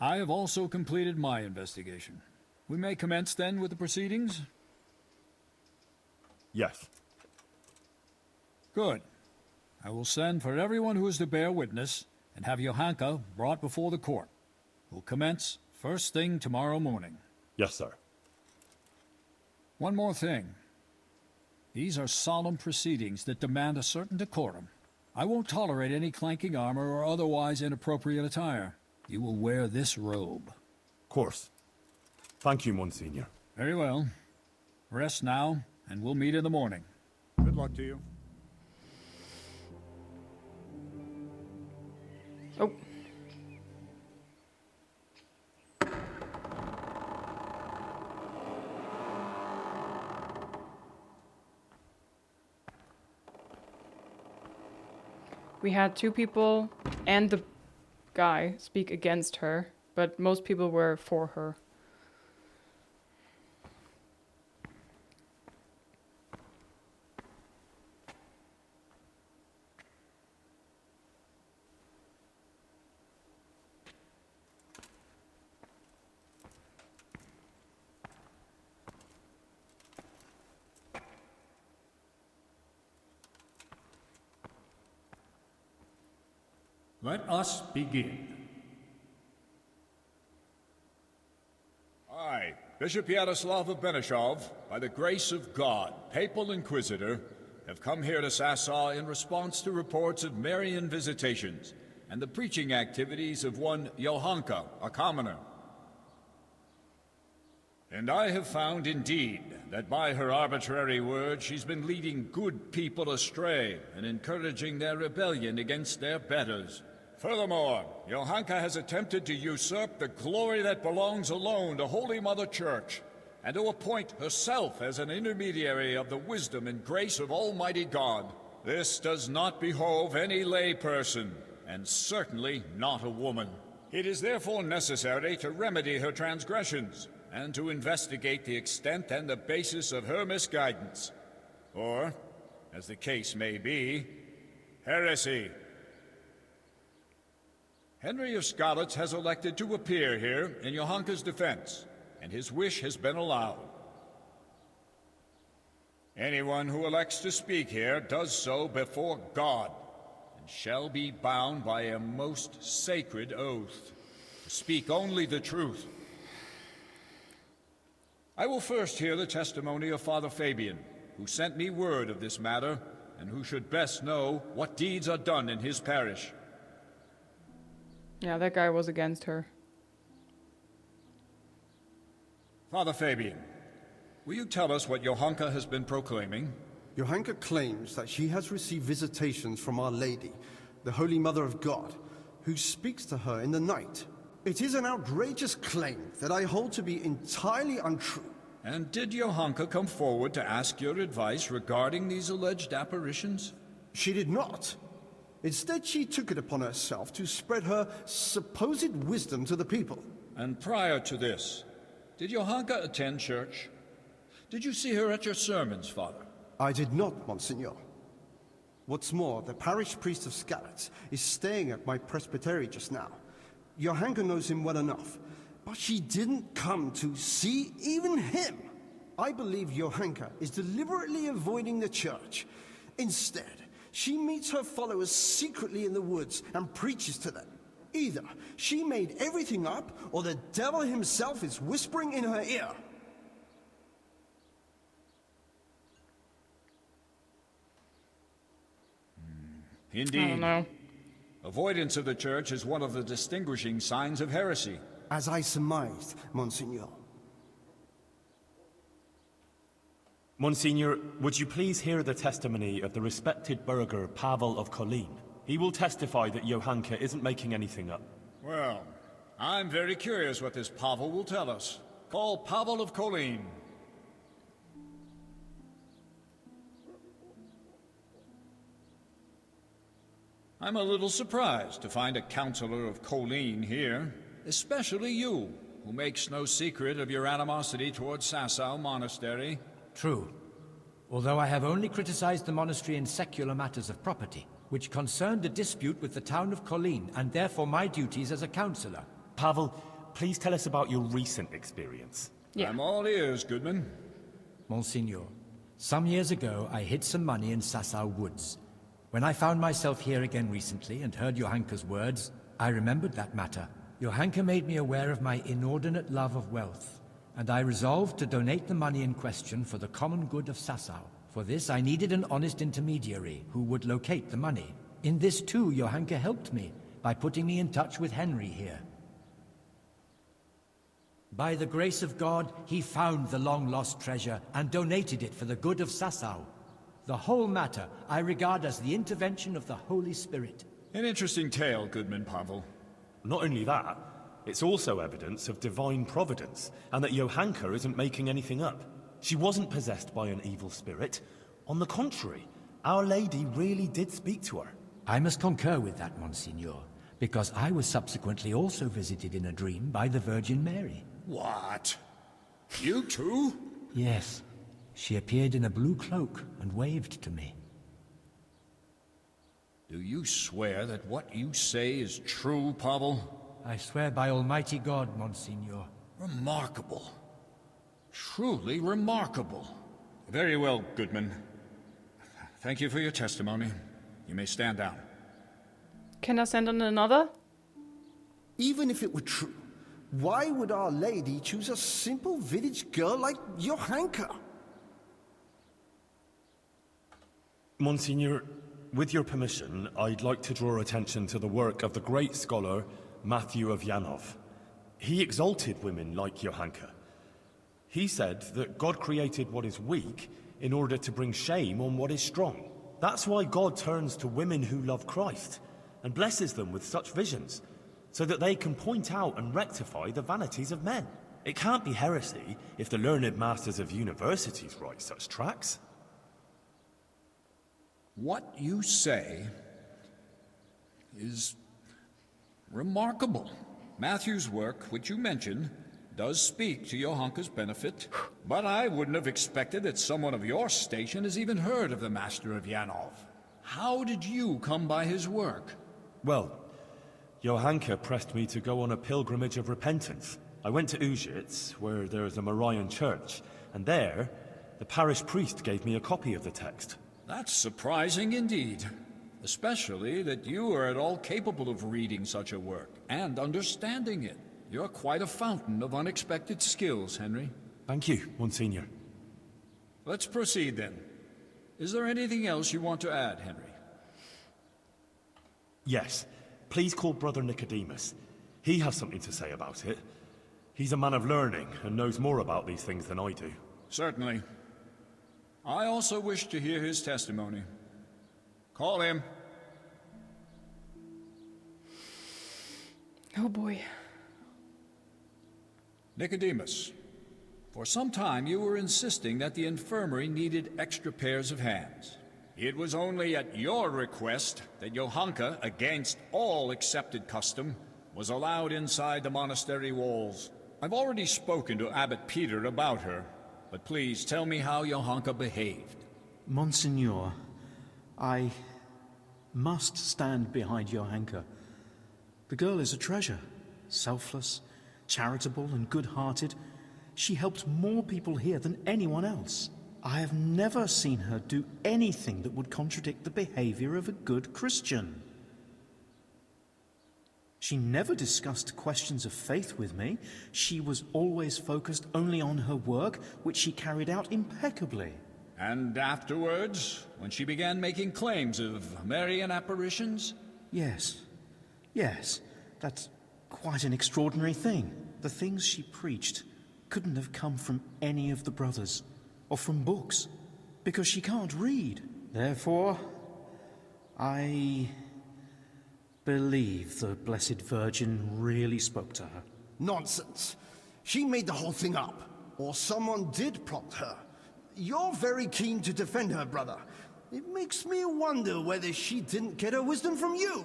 I have also completed my investigation. We may commence then with the proceedings? Yes. Good. I will send for everyone who is to bear witness and have Johanka brought before the court. We'll commence first thing tomorrow morning. Yes, sir. One more thing. These are solemn proceedings that demand a certain decorum. I won't tolerate any clanking armor or otherwise inappropriate attire. You will wear this robe. Of course. Thank you, Monsignor. Very well. Rest now, and we'll meet in the morning. Good luck to you. Oh. We had two people and the guy speak against her, but most people were for her. Let us begin. Aye, Bishop Yaroslav of Benishov, by the grace of God, Papal Inquisitor, have come here to Sasau in response to reports of Marian visitations and the preaching activities of one Johanka, a commoner. And I have found indeed that by her arbitrary word she's been leading good people astray and encouraging their rebellion against their betters. Furthermore, Johanka has attempted to usurp the glory that belongs alone to Holy Mother Church, and to appoint herself as an intermediary of the wisdom and grace of Almighty God. This does not behove any lay person, and certainly not a woman. It is therefore necessary to remedy her transgressions, and to investigate the extent and the basis of her misguidance. Or, as the case may be, heresy. Henry of Skalitz has elected to appear here in Johanka's defense, and his wish has been allowed. Anyone who elects to speak here does so before God, and shall be bound by a most sacred oath, to speak only the truth. I will first hear the testimony of Father Fabian, who sent me word of this matter, and who should best know what deeds are done in his parish. Yeah, that guy was against her. Father Fabian, will you tell us what Johanka has been proclaiming? Johanka claims that she has received visitations from Our Lady, the Holy Mother of God, who speaks to her in the night. It is an outrageous claim that I hold to be entirely untrue. And did Johanka come forward to ask your advice regarding these alleged apparitions? She did not. Instead, she took it upon herself to spread her supposed wisdom to the people. And prior to this, did Johanka attend church? Did you see her at your sermons, Father? I did not, Monsignor. What's more, the parish priest of Skalitz is staying at my presbytery just now. Johanka knows him well enough, but she didn't come to see even him. I believe Johanka is deliberately avoiding the church. Instead, she meets her followers secretly in the woods and preaches to them. Either she made everything up, or the devil himself is whispering in her ear. Indeed. I don't know. Avoidance of the church is one of the distinguishing signs of heresy. As I surmised, Monsignor. Monsignor, would you please hear the testimony of the respected burgher Pavel of Kolin? He will testify that Johanka isn't making anything up. Well, I'm very curious what this Pavel will tell us. Call Pavel of Kolin. I'm a little surprised to find a counselor of Kolin here, especially you, who makes no secret of your animosity towards Sasau Monastery. True. Although I have only criticized the monastery in secular matters of property, which concerned a dispute with the town of Kolin, and therefore my duties as a counselor. Pavel, please tell us about your recent experience. Yeah. I'm all ears, Goodman. Monsignor, some years ago I hid some money in Sasau woods. When I found myself here again recently and heard Johanka's words, I remembered that matter. Johanka made me aware of my inordinate love of wealth, and I resolved to donate the money in question for the common good of Sasau. For this, I needed an honest intermediary who would locate the money. In this, too, Johanka helped me by putting me in touch with Henry here. By the grace of God, he found the long-lost treasure and donated it for the good of Sasau. The whole matter I regard as the intervention of the Holy Spirit. An interesting tale, Goodman Pavel. Not only that, it's also evidence of divine providence, and that Johanka isn't making anything up. She wasn't possessed by an evil spirit. On the contrary, Our Lady really did speak to her. I must concur with that, Monsignor, because I was subsequently also visited in a dream by the Virgin Mary. What? You too? Yes. She appeared in a blue cloak and waved to me. Do you swear that what you say is true, Pavel? I swear by Almighty God, Monsignor. Remarkable. Truly remarkable. Very well, Goodman. Thank you for your testimony. You may stand down. Can I send in another? Even if it were true, Why would Our Lady choose a simple village girl like Johanka? Monsignor, with your permission, I'd like to draw attention to the work of the great scholar Matthew of Yanov. He exalted women like Johanka. He said that God created what is weak in order to bring shame on what is strong. That's why God turns to women who love Christ and blesses them with such visions, so that they can point out and rectify the vanities of men. It can't be heresy if the learned masters of universities write such tracts. What you say is remarkable. Matthew's work, which you mentioned, does speak to Johanka's benefit, but I wouldn't have expected that someone of your station has even heard of the Master of Yanov. How did you come by his work? Well, Johanka pressed me to go on a pilgrimage of repentance. I went to Ujits, where there is a Marian church, and there, the parish priest gave me a copy of the text. That's surprising indeed, especially that you are at all capable of reading such a work and understanding it. You're quite a fountain of unexpected skills, Henry. Thank you, Monsignor. Let's proceed then. Is there anything else you want to add, Henry? Yes. Please call Brother Nicodemus. He has something to say about it. He's a man of learning and knows more about these things than I do. Certainly. I also wish to hear his testimony. Call him. Oh boy. Nicodemus, for some time you were insisting that the infirmary needed extra pairs of hands. It was only at your request that Johanka, against all accepted custom, was allowed inside the monastery walls. I've already spoken to Abbot Peter about her, but please tell me how Johanka behaved. Monsignor, I must stand behind Johanka. The girl is a treasure, selfless, charitable and good-hearted. She helped more people here than anyone else. I have never seen her do anything that would contradict the behavior of a good Christian. She never discussed questions of faith with me. She was always focused only on her work, which she carried out impeccably. And afterwards, when she began making claims of Marian apparitions? Yes. That's quite an extraordinary thing. The things she preached couldn't have come from any of the brothers, or from books, because she can't read. Therefore, I believe the Blessed Virgin really spoke to her. Nonsense. She made the whole thing up. Or someone did prompt her. You're very keen to defend her, brother. It makes me wonder whether she didn't get her wisdom from you.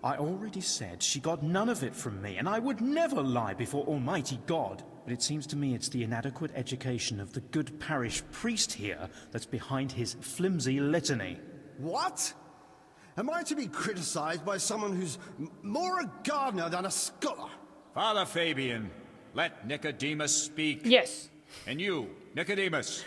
I already said she got none of it from me, and I would never lie before Almighty God. But it seems to me it's the inadequate education of the good parish priest here that's behind his flimsy litany. What? Am I to be criticized by someone who's more a gardener than a scholar? Father Fabian, let Nicodemus speak. Yes. And you, Nicodemus,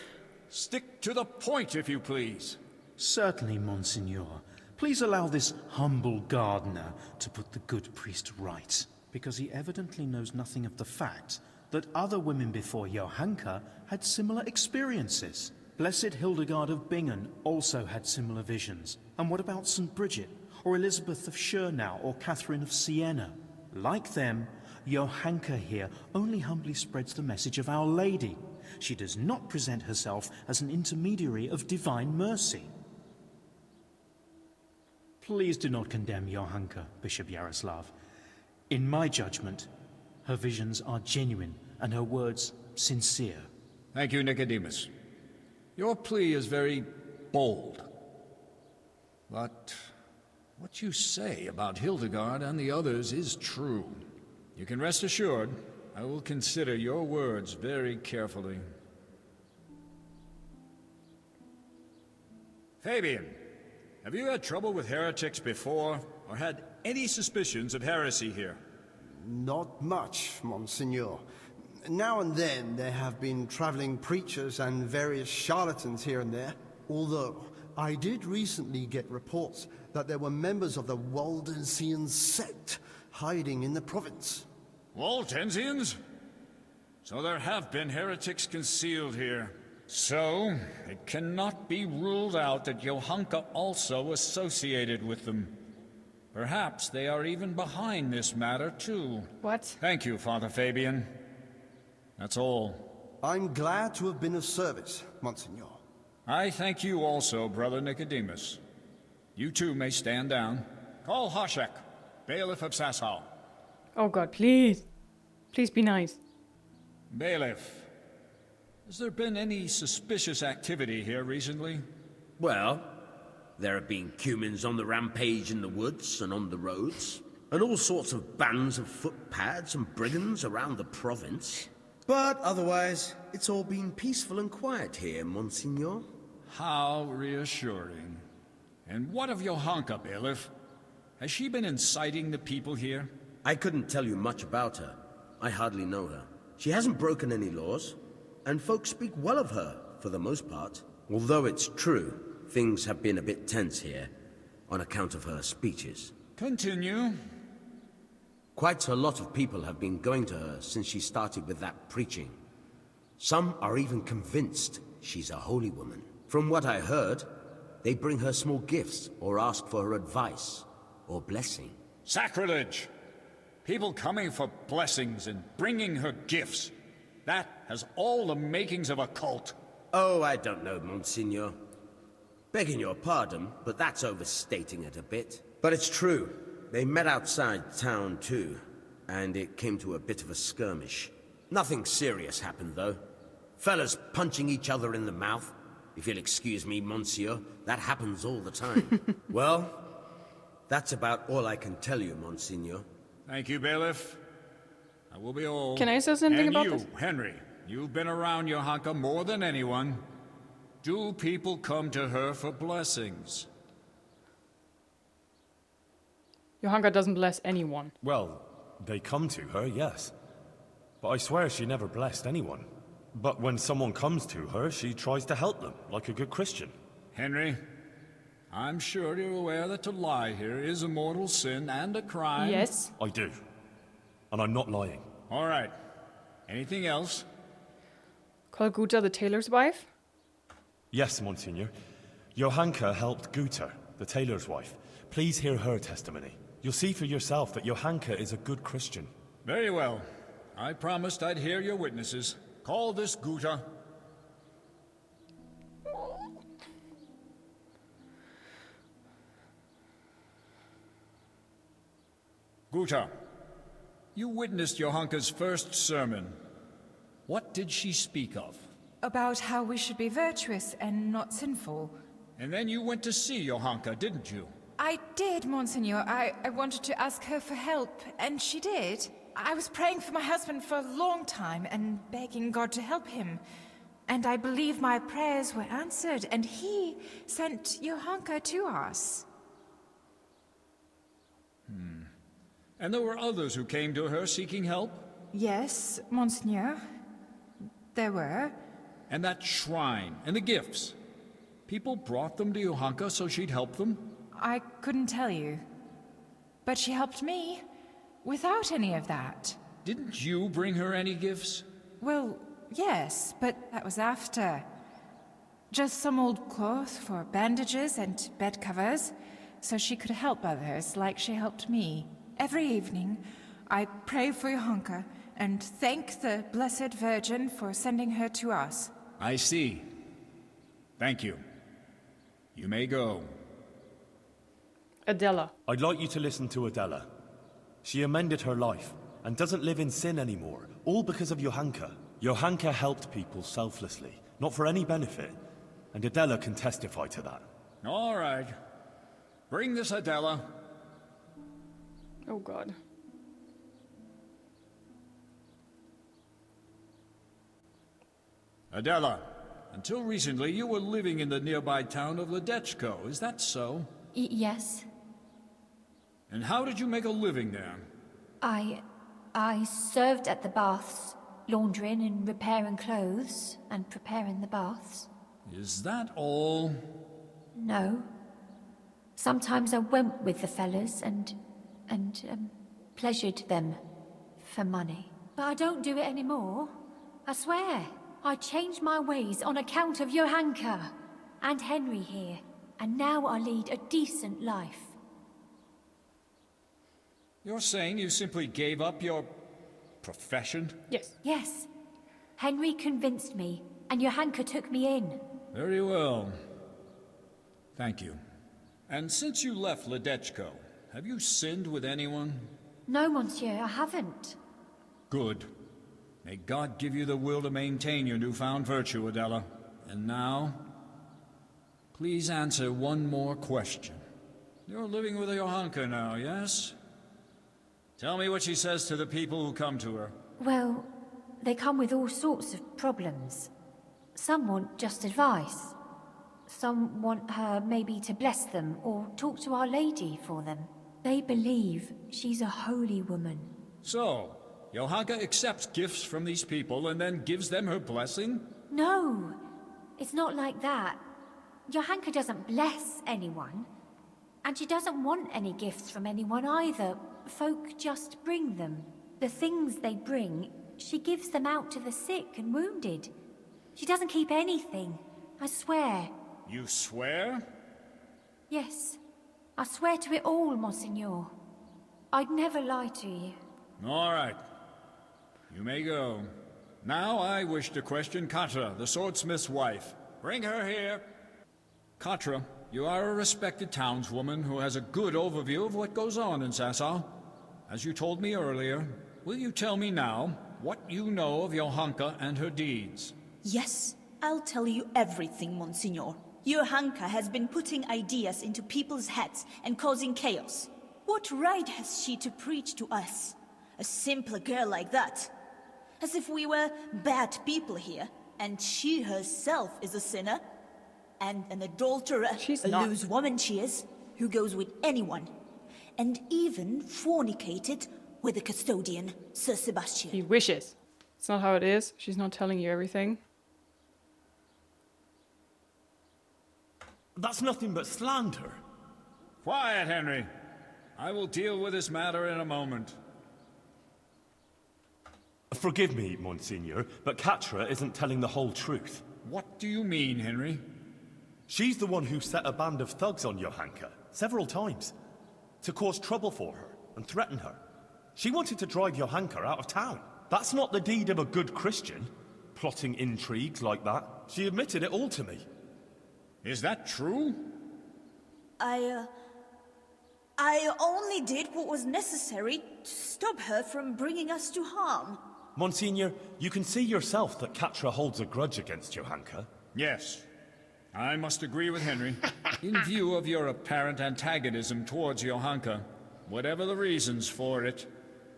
stick to the point, if you please. Certainly, Monsignor. Please allow this humble gardener to put the good priest right, because he evidently knows nothing of the fact that other women before Johanka had similar experiences. Blessed Hildegard of Bingen also had similar visions. And what about St. Bridget, or Elizabeth of Schurnau, or Catherine of Siena? Like them, Johanka here only humbly spreads the message of Our Lady. She does not present herself as an intermediary of divine mercy. Please do not condemn Johanka, Bishop Yaroslav. In my judgment, her visions are genuine and her words sincere. Thank you, Nicodemus. Your plea is very bold. But what you say about Hildegard and the others is true. You can rest assured I will consider your words very carefully. Fabian, have you had trouble with heretics before, or had any suspicions of heresy here? Not much, Monsignor. Now and then there have been traveling preachers and various charlatans here and there. Although, I did recently get reports that there were members of the Waldensian sect hiding in the province. Waltensians? So there have been heretics concealed here. So, it cannot be ruled out that Johanka also associated with them. Perhaps they are even behind this matter, too. What? Thank you, Father Fabian. That's all. I'm glad to have been of service, Monsignor. I thank you also, Brother Nicodemus. You too may stand down. Call Hoshek, bailiff of Sasau. Oh god, please. Please be nice. Bailiff, has there been any suspicious activity here recently? Well, there have been cumins on the rampage in the woods and on the roads, and all sorts of bands of footpads and brigands around the province. But otherwise, it's all been peaceful and quiet here, Monsignor. How reassuring. And what of Johanka, bailiff? Has she been inciting the people here? I couldn't tell you much about her. I hardly know her. She hasn't broken any laws, and folks speak well of her, for the most part. Although it's true, things have been a bit tense here, on account of her speeches. Continue. Quite a lot of people have been going to her since she started with that preaching. Some are even convinced she's a holy woman. From what I heard, they bring her small gifts or ask for her advice or blessing. Sacrilege! People coming for blessings and bringing her gifts. That has all the makings of a cult. Oh, I don't know, Monsignor. Begging your pardon, but that's overstating it a bit. But it's true. They met outside town, too, and it came to a bit of a skirmish. Nothing serious happened, though. Fellas punching each other in the mouth. If you'll excuse me, Monsieur, that happens all the time. Well, that's about all I can tell you, Monsignor. Thank you, bailiff. I will be all. Can I say something about this? And you, Henry, you've been around Johanka more than anyone. Do people come to her for blessings? Johanka doesn't bless anyone. Well, they come to her, yes. But I swear she never blessed anyone. But when someone comes to her, she tries to help them, like a good Christian. Henry, I'm sure you're aware that to lie here is a mortal sin and a crime. Yes. I do. And I'm not lying. All right. Anything else? Call Guta the tailor's wife? Yes, Monsignor. Johanka helped Guta, the tailor's wife. Please hear her testimony. You'll see for yourself that Johanka is a good Christian. Very well. I promised I'd hear your witnesses. Call this Guta. Guta, you witnessed Johanka's first sermon. What did she speak of? About how we should be virtuous and not sinful. And then you went to see Johanka, didn't you? I did, Monsignor. I wanted to ask her for help, and she did. I was praying for my husband for a long time and begging God to help him. And I believe my prayers were answered, and he sent Johanka to us. And there were others who came to her seeking help? Yes, Monsignor. There were. And that shrine, and the gifts. People brought them to Johanka so she'd help them? I couldn't tell you. But she helped me, without any of that. Didn't you bring her any gifts? Well, yes, but that was after. Just some old cloth for bandages and bed covers, so she could help others like she helped me. Every evening, I pray for Johanka and thank the Blessed Virgin for sending her to us. I see. Thank you. You may go. Adela. I'd like you to listen to Adela. She amended her life and doesn't live in sin anymore, all because of Johanka. Johanka helped people selflessly, not for any benefit, and Adela can testify to that. All right. Bring this Adela. Oh god. Adela, until recently you were living in the nearby town of Ledechko, is that so? Yes. And how did you make a living there? I served at the baths, laundering and repairing clothes, and preparing the baths. Is that all? No. Sometimes I went with the fellas and pleasured them for money. But I don't do it anymore. I swear. I changed my ways on account of Johanka and Henry here. And now I lead a decent life. You're saying you simply gave up your profession? Yes. Yes. Henry convinced me, and Johanka took me in. Very well. Thank you. And since you left Ledechko, have you sinned with anyone? No, monsieur, I haven't. Good. May God give you the will to maintain your newfound virtue, Adela. And now, please answer one more question. You're living with Johanka now, yes? Tell me what she says to the people who come to her. Well, they come with all sorts of problems. Some want just advice. Some want her maybe to bless them or talk to Our Lady for them. They believe she's a holy woman. So, Johanka accepts gifts from these people and then gives them her blessing? No, it's not like that. Johanka doesn't bless anyone. And she doesn't want any gifts from anyone either. Folk just bring them. The things they bring, she gives them out to the sick and wounded. She doesn't keep anything, I swear. You swear? Yes, I swear to it all, Monseigneur. I'd never lie to you. All right. You may go. Now I wish to question Katra, the swordsmith's wife. Bring her here. Katra, you are a respected townswoman who has a good overview of what goes on in Sasau. As you told me earlier, will you tell me now what you know of Johanka and her deeds? Yes, I'll tell you everything, Monsignor. Johanka has been putting ideas into people's heads and causing chaos. What right has she to preach to us? A simple girl like that. As if we were bad people here, and she herself is a sinner. And an adulterer, She's a not. loose woman she is, who goes with anyone. And even fornicated with the custodian, Sir Sebastian. He wishes. It's not how it is. She's not telling you everything. That's nothing but slander. Quiet, Henry. I will deal with this matter in a moment. Forgive me, Monsignor, but Katra isn't telling the whole truth. What do you mean, Henry? She's the one who set a band of thugs on Johanka several times to cause trouble for her and threaten her. She wanted to drive Johanka out of town. That's not the deed of a good Christian, plotting intrigues like that. She admitted it all to me. Is that true? I only did what was necessary to stop her from bringing us to harm. Monsignor, you can see yourself that Katra holds a grudge against Johanka. Yes. I must agree with Henry. In view of your apparent antagonism towards Johanka, whatever the reasons for it,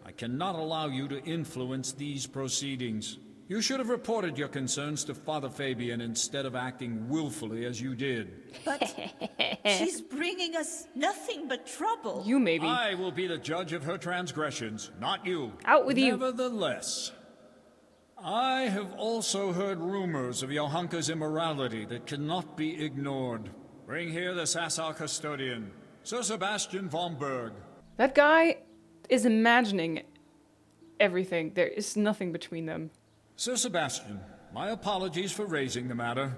I cannot allow you to influence these proceedings. You should have reported your concerns to Father Fabian instead of acting willfully as you did. But she's bringing us nothing but trouble. You maybe. I will be the judge of her transgressions, not you. Out with you. Nevertheless, I have also heard rumors of Johanka's immorality that cannot be ignored. Bring here the Sasau custodian, Sir Sebastian von Berg. That guy is imagining everything. There is nothing between them. Sir Sebastian, my apologies for raising the matter,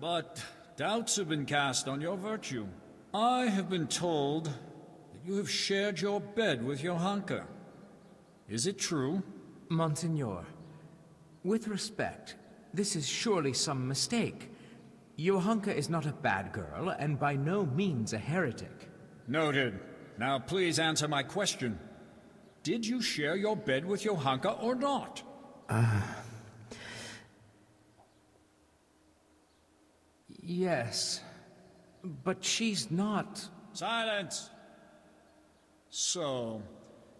but doubts have been cast on your virtue. I have been told that you have shared your bed with Johanka. Is it true? Monsignor, with respect, this is surely some mistake. Johanka is not a bad girl, and by no means a heretic. Noted. Now please answer my question. Did you share your bed with Johanka or not? Yes, but she's not... Silence! So,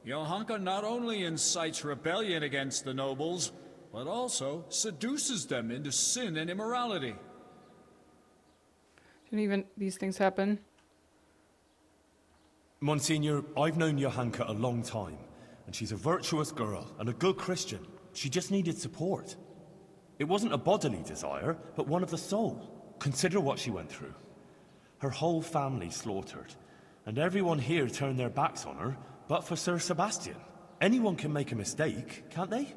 Johanka not only incites rebellion against the nobles, but also seduces them into sin and immorality. Didn't even these things happen? Monsignor, I've known Johanka a long time, and she's a virtuous girl and a good Christian. She just needed support. It wasn't a bodily desire, but one of the soul. Consider what she went through. Her whole family slaughtered, and everyone here turned their backs on her, but for Sir Sebastian. Anyone can make a mistake, can't they?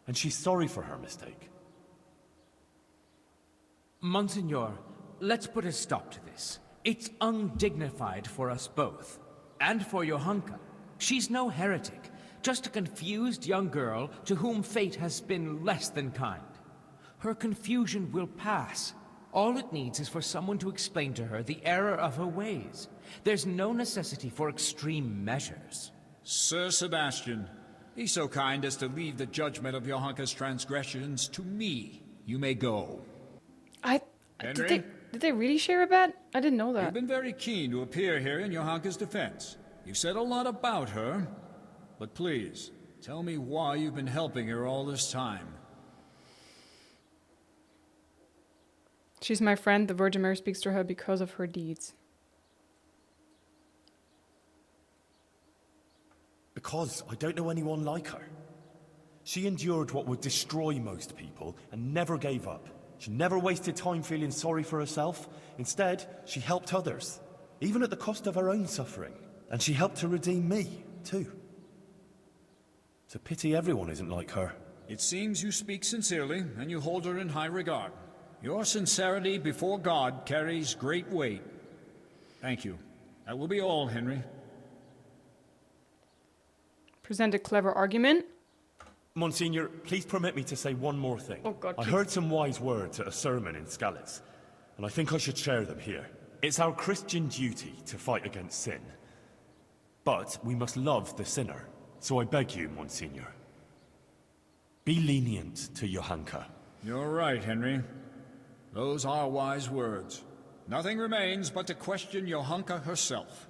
And she's sorry for her mistake. Monsignor, let's put a stop to this. It's undignified for us both. And for Johanka. She's no heretic, just a confused young girl to whom fate has been less than kind. Her confusion will pass. All it needs is for someone to explain to her the error of her ways. There's no necessity for extreme measures. Sir Sebastian, be so kind as to leave the judgment of Johanka's transgressions to me. You may go. Henry? Did they really share a bet? I didn't know that. You've been very keen to appear here in Johanka's defense. You've said a lot about her, but please, tell me why you've been helping her all this time. She's my friend. The Virgin Mary speaks to her because of her deeds. Because I don't know anyone like her. She endured what would destroy most people and never gave up. She never wasted time feeling sorry for herself. Instead, she helped others, even at the cost of her own suffering. And she helped to redeem me, too. It's a pity everyone isn't like her. It seems you speak sincerely, and you hold her in high regard. Your sincerity before God carries great weight. Thank you. That will be all, Henry. Present a clever argument. Monsignor, please permit me to say one more thing. Oh God, I heard some wise words at a sermon in Skalitz, and I think I should share them here. It's our Christian duty to fight against sin. But we must love the sinner. So I beg you, Monsignor, be lenient to Johanka. You're right, Henry. Those are wise words. Nothing remains but to question Johanka herself.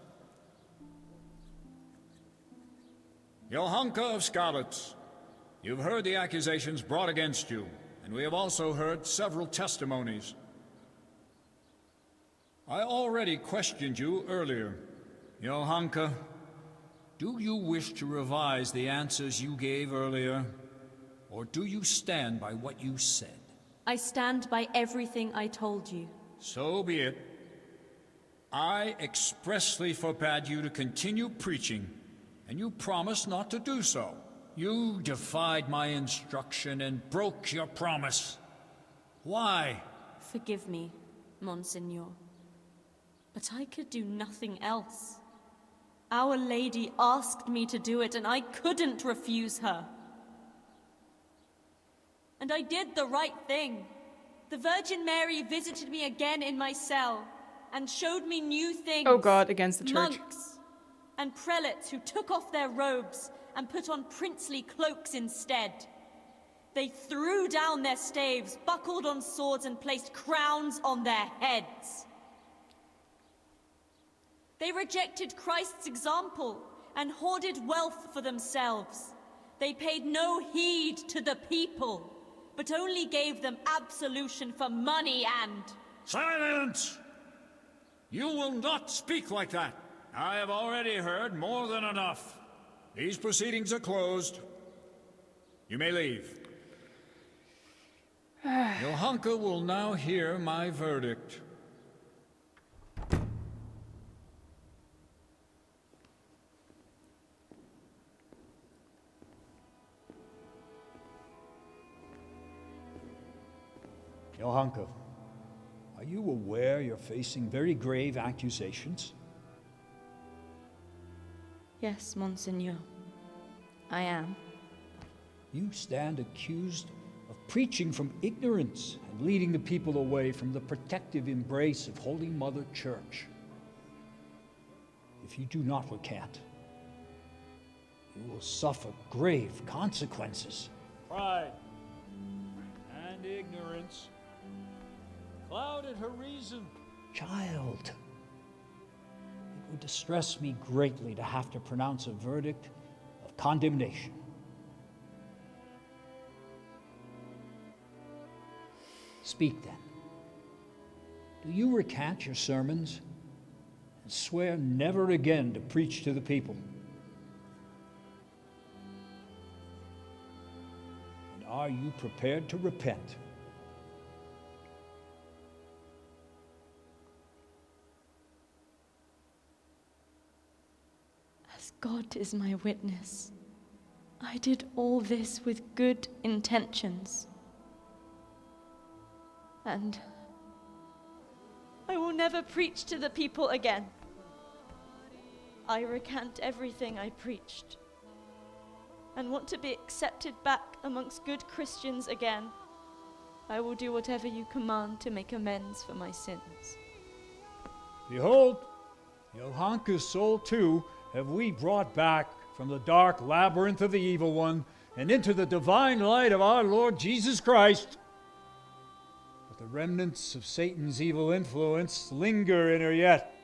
Johanka of Skalitz, you've heard the accusations brought against you, and we have also heard several testimonies. I already questioned you earlier. Johanka, do you wish to revise the answers you gave earlier, or do you stand by what you said? I stand by everything I told you. So be it. I expressly forbade you to continue preaching, and you promised not to do so. You defied my instruction and broke your promise. Why? Forgive me, Monsignor. But I could do nothing else. Our Lady asked me to do it, and I couldn't refuse her. And I did the right thing. The Virgin Mary visited me again in my cell and showed me new things. Oh God, against the church. Monks and prelates who took off their robes and put on princely cloaks instead. They threw down their staves, buckled on swords, and placed crowns on their heads. They rejected Christ's example and hoarded wealth for themselves. They paid no heed to the people, but only gave them absolution for money and... Silence! You will not speak like that. I have already heard more than enough. These proceedings are closed. You may leave. Johanka will now hear my verdict. Johanka, are you aware you're facing very grave accusations? Yes, Monsignor. I am. You stand accused of preaching from ignorance and leading the people away from the protective embrace of Holy Mother Church. If you do not recant, you will suffer grave consequences. Pride and ignorance clouded her reason. Child, it would distress me greatly to have to pronounce a verdict of condemnation. Speak then. Do you recant your sermons and swear never again to preach to the people? And are you prepared to repent? As God is my witness. I did all this with good intentions. And I will never preach to the people again. I recant everything I preached and want to be accepted back amongst good Christians again. I will do whatever you command to make amends for my sins. Behold, Johanka's soul too have we brought back from the dark labyrinth of the evil one and into the divine light of our Lord Jesus Christ. But the remnants of Satan's evil influence linger in her yet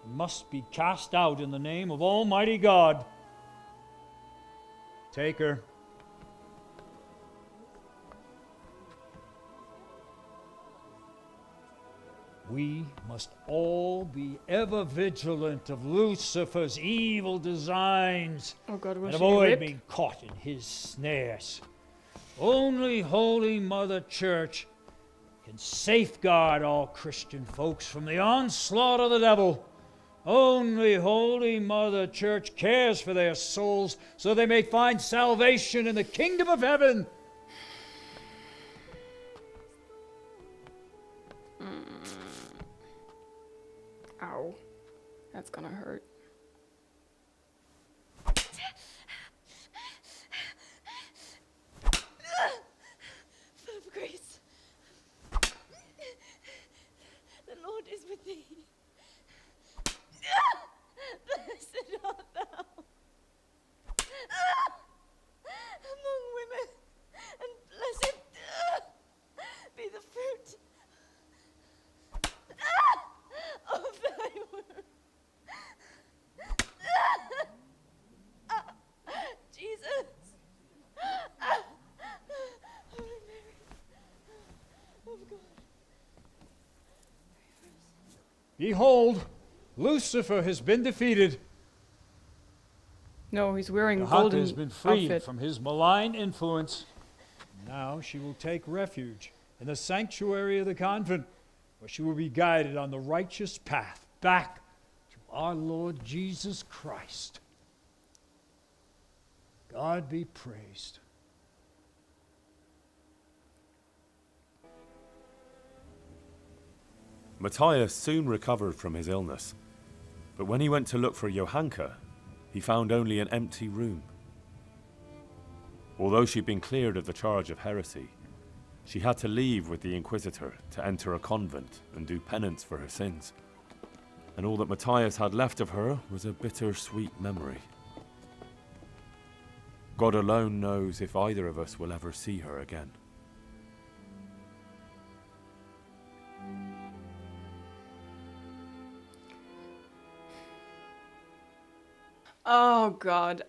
and must be cast out in the name of Almighty God. Take her. We must all be ever vigilant of Lucifer's evil designs Oh God, will and she be avoid ripped? being caught in his snares. Only Holy Mother Church can safeguard all Christian folks from the onslaught of the devil. Only Holy Mother Church cares for their souls so they may find salvation in the kingdom of heaven. Ow. That's gonna hurt. Full of grace. The Lord is with thee. Blessed art thou among women, and blessed be the fruit of thy womb. Jesus. Holy Mary. Oh God. Behold, Lucifer has been defeated. No, he's wearing a Johanka golden has been freed outfit. from his malign influence. Now she will take refuge in the sanctuary of the convent, where she will be guided on the righteous path back to our Lord Jesus Christ. God be praised. Matthias soon recovered from his illness, but when he went to look for Johanka, he found only an empty room. Although she'd been cleared of the charge of heresy, she had to leave with the Inquisitor to enter a convent and do penance for her sins. And all that Matthias had left of her was a bitter-sweet memory. God alone knows if either of us will ever see her again. Oh God.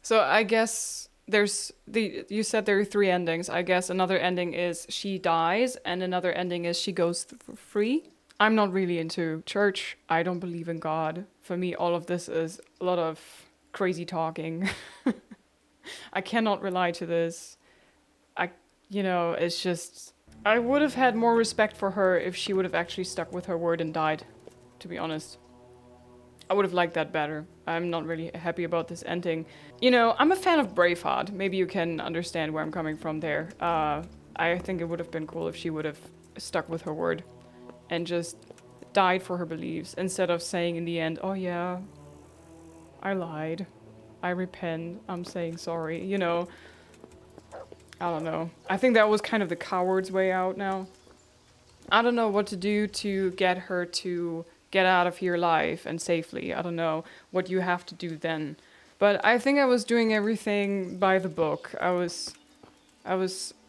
So I guess you said there are 3 endings. I guess another ending is she dies, and another ending is she goes free. I'm not really into church. I don't believe in God. For me, all of this is a lot of crazy talking. I cannot rely to this. It's just, I would have had more respect for her if she would have actually stuck with her word and died, to be honest. I would have liked that better. I'm not really happy about this ending. I'm a fan of Braveheart. Maybe you can understand where I'm coming from there. I think it would have been cool if she would have stuck with her word and just died for her beliefs instead of saying in the end, oh yeah, I lied. I repent. I'm saying sorry. I don't know. I think that was kind of the coward's way out now. I don't know what to do to get her to get out of your life and safely. I don't know what you have to do then. But I think I was doing everything by the book. I was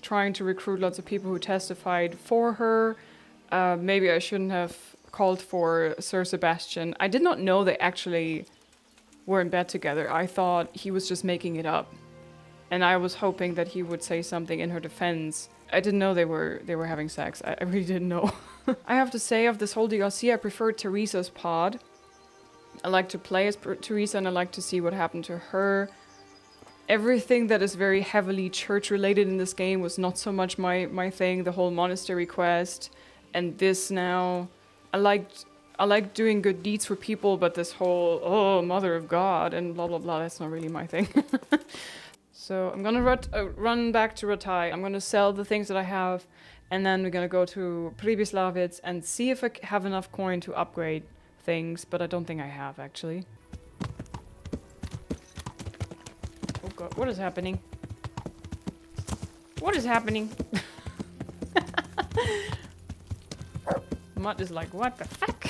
trying to recruit lots of people who testified for her. Maybe I shouldn't have called for Sir Sebastian. I did not know they actually were in bed together. I thought he was just making it up. And I was hoping that he would say something in her defense. I didn't know they were having sex. I really didn't know. I have to say, of this whole DLC, I preferred Teresa's pod. I like to play as Teresa, and I like to see what happened to her. Everything that is very heavily church-related in this game was not so much my thing. The whole monastery quest, and this now. I liked I like doing good deeds for people, but this whole, oh, Mother of God and blah, blah, blah, that's not really my thing. So I'm gonna run back to Ratai. I'm gonna sell the things that I have, and then we're gonna go to Prybislavitz and see if I have enough coin to upgrade things, but I don't think I have, actually. Oh god, what is happening? What is happening? Mutt is like, what the fuck?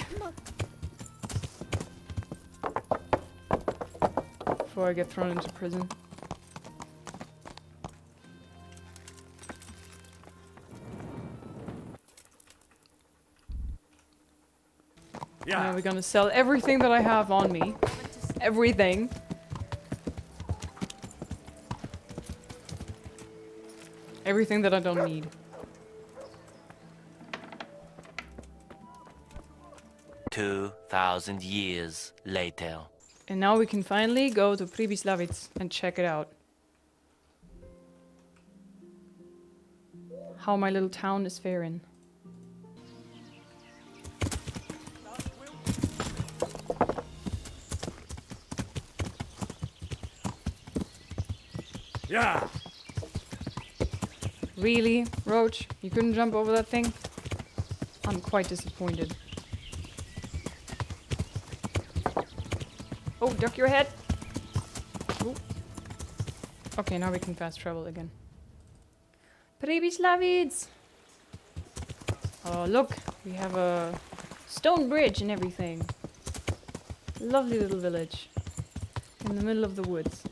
Before I get thrown into prison. Yeah. Now we're gonna sell everything that I have on me. Everything. Everything that I don't need. "2,000 years later." And now we can finally go to Prybislavitz and check it out. How my little town is faring. Yeah. Really, Roach? You couldn't jump over that thing? I'm quite disappointed. Oh, duck your head! Ooh. Okay, now we can fast travel again. Prybislavitz! Oh, look! We have a stone bridge and everything. Lovely little village. In the middle of the woods.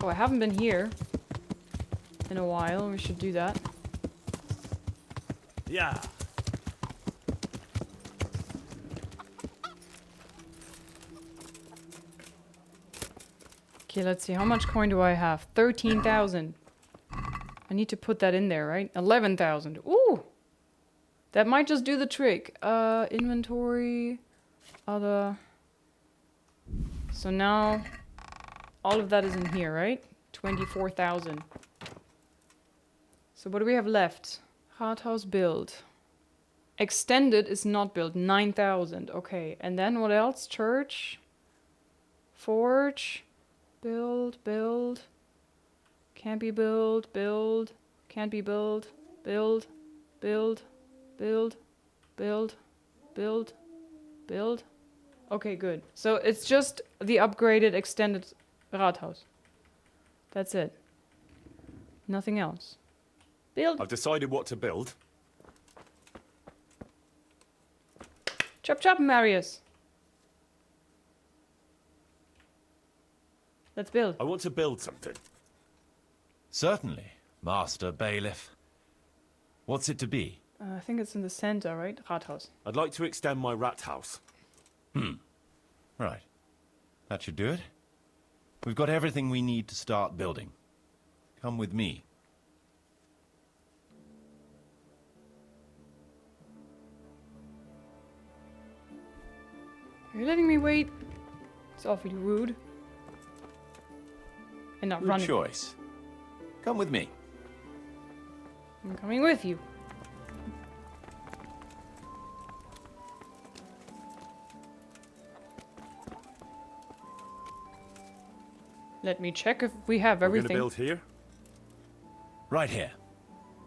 Oh, I haven't been here in a while. We should do that. Yeah. Okay, let's see. How much coin do I have? 13,000. I need to put that in there, right? 11,000. Ooh! That might just do the trick. Inventory. Other. So now, all of that is in here, right? 24,000. So what do we have left? Rathaus build. Extended is not built. 9,000. Okay. And then what else? Church. Forge. Build. Can't be build. Can't be build. Build. Okay, good. So it's just the upgraded extended Rathaus. That's it. Nothing else. Build. I've decided what to build. Chop chop, Marius. Let's build. I want to build something. Certainly, Master Bailiff. What's it to be? I think it's in the center, right? Rathaus. I'd like to extend my rat house. Right. That should do it. We've got everything we need to start building. Come with me. Are you letting me wait? It's awfully rude. And not Good running. choice. Come with me. I'm coming with you. Let me check if we have everything. We're gonna build here? Right here.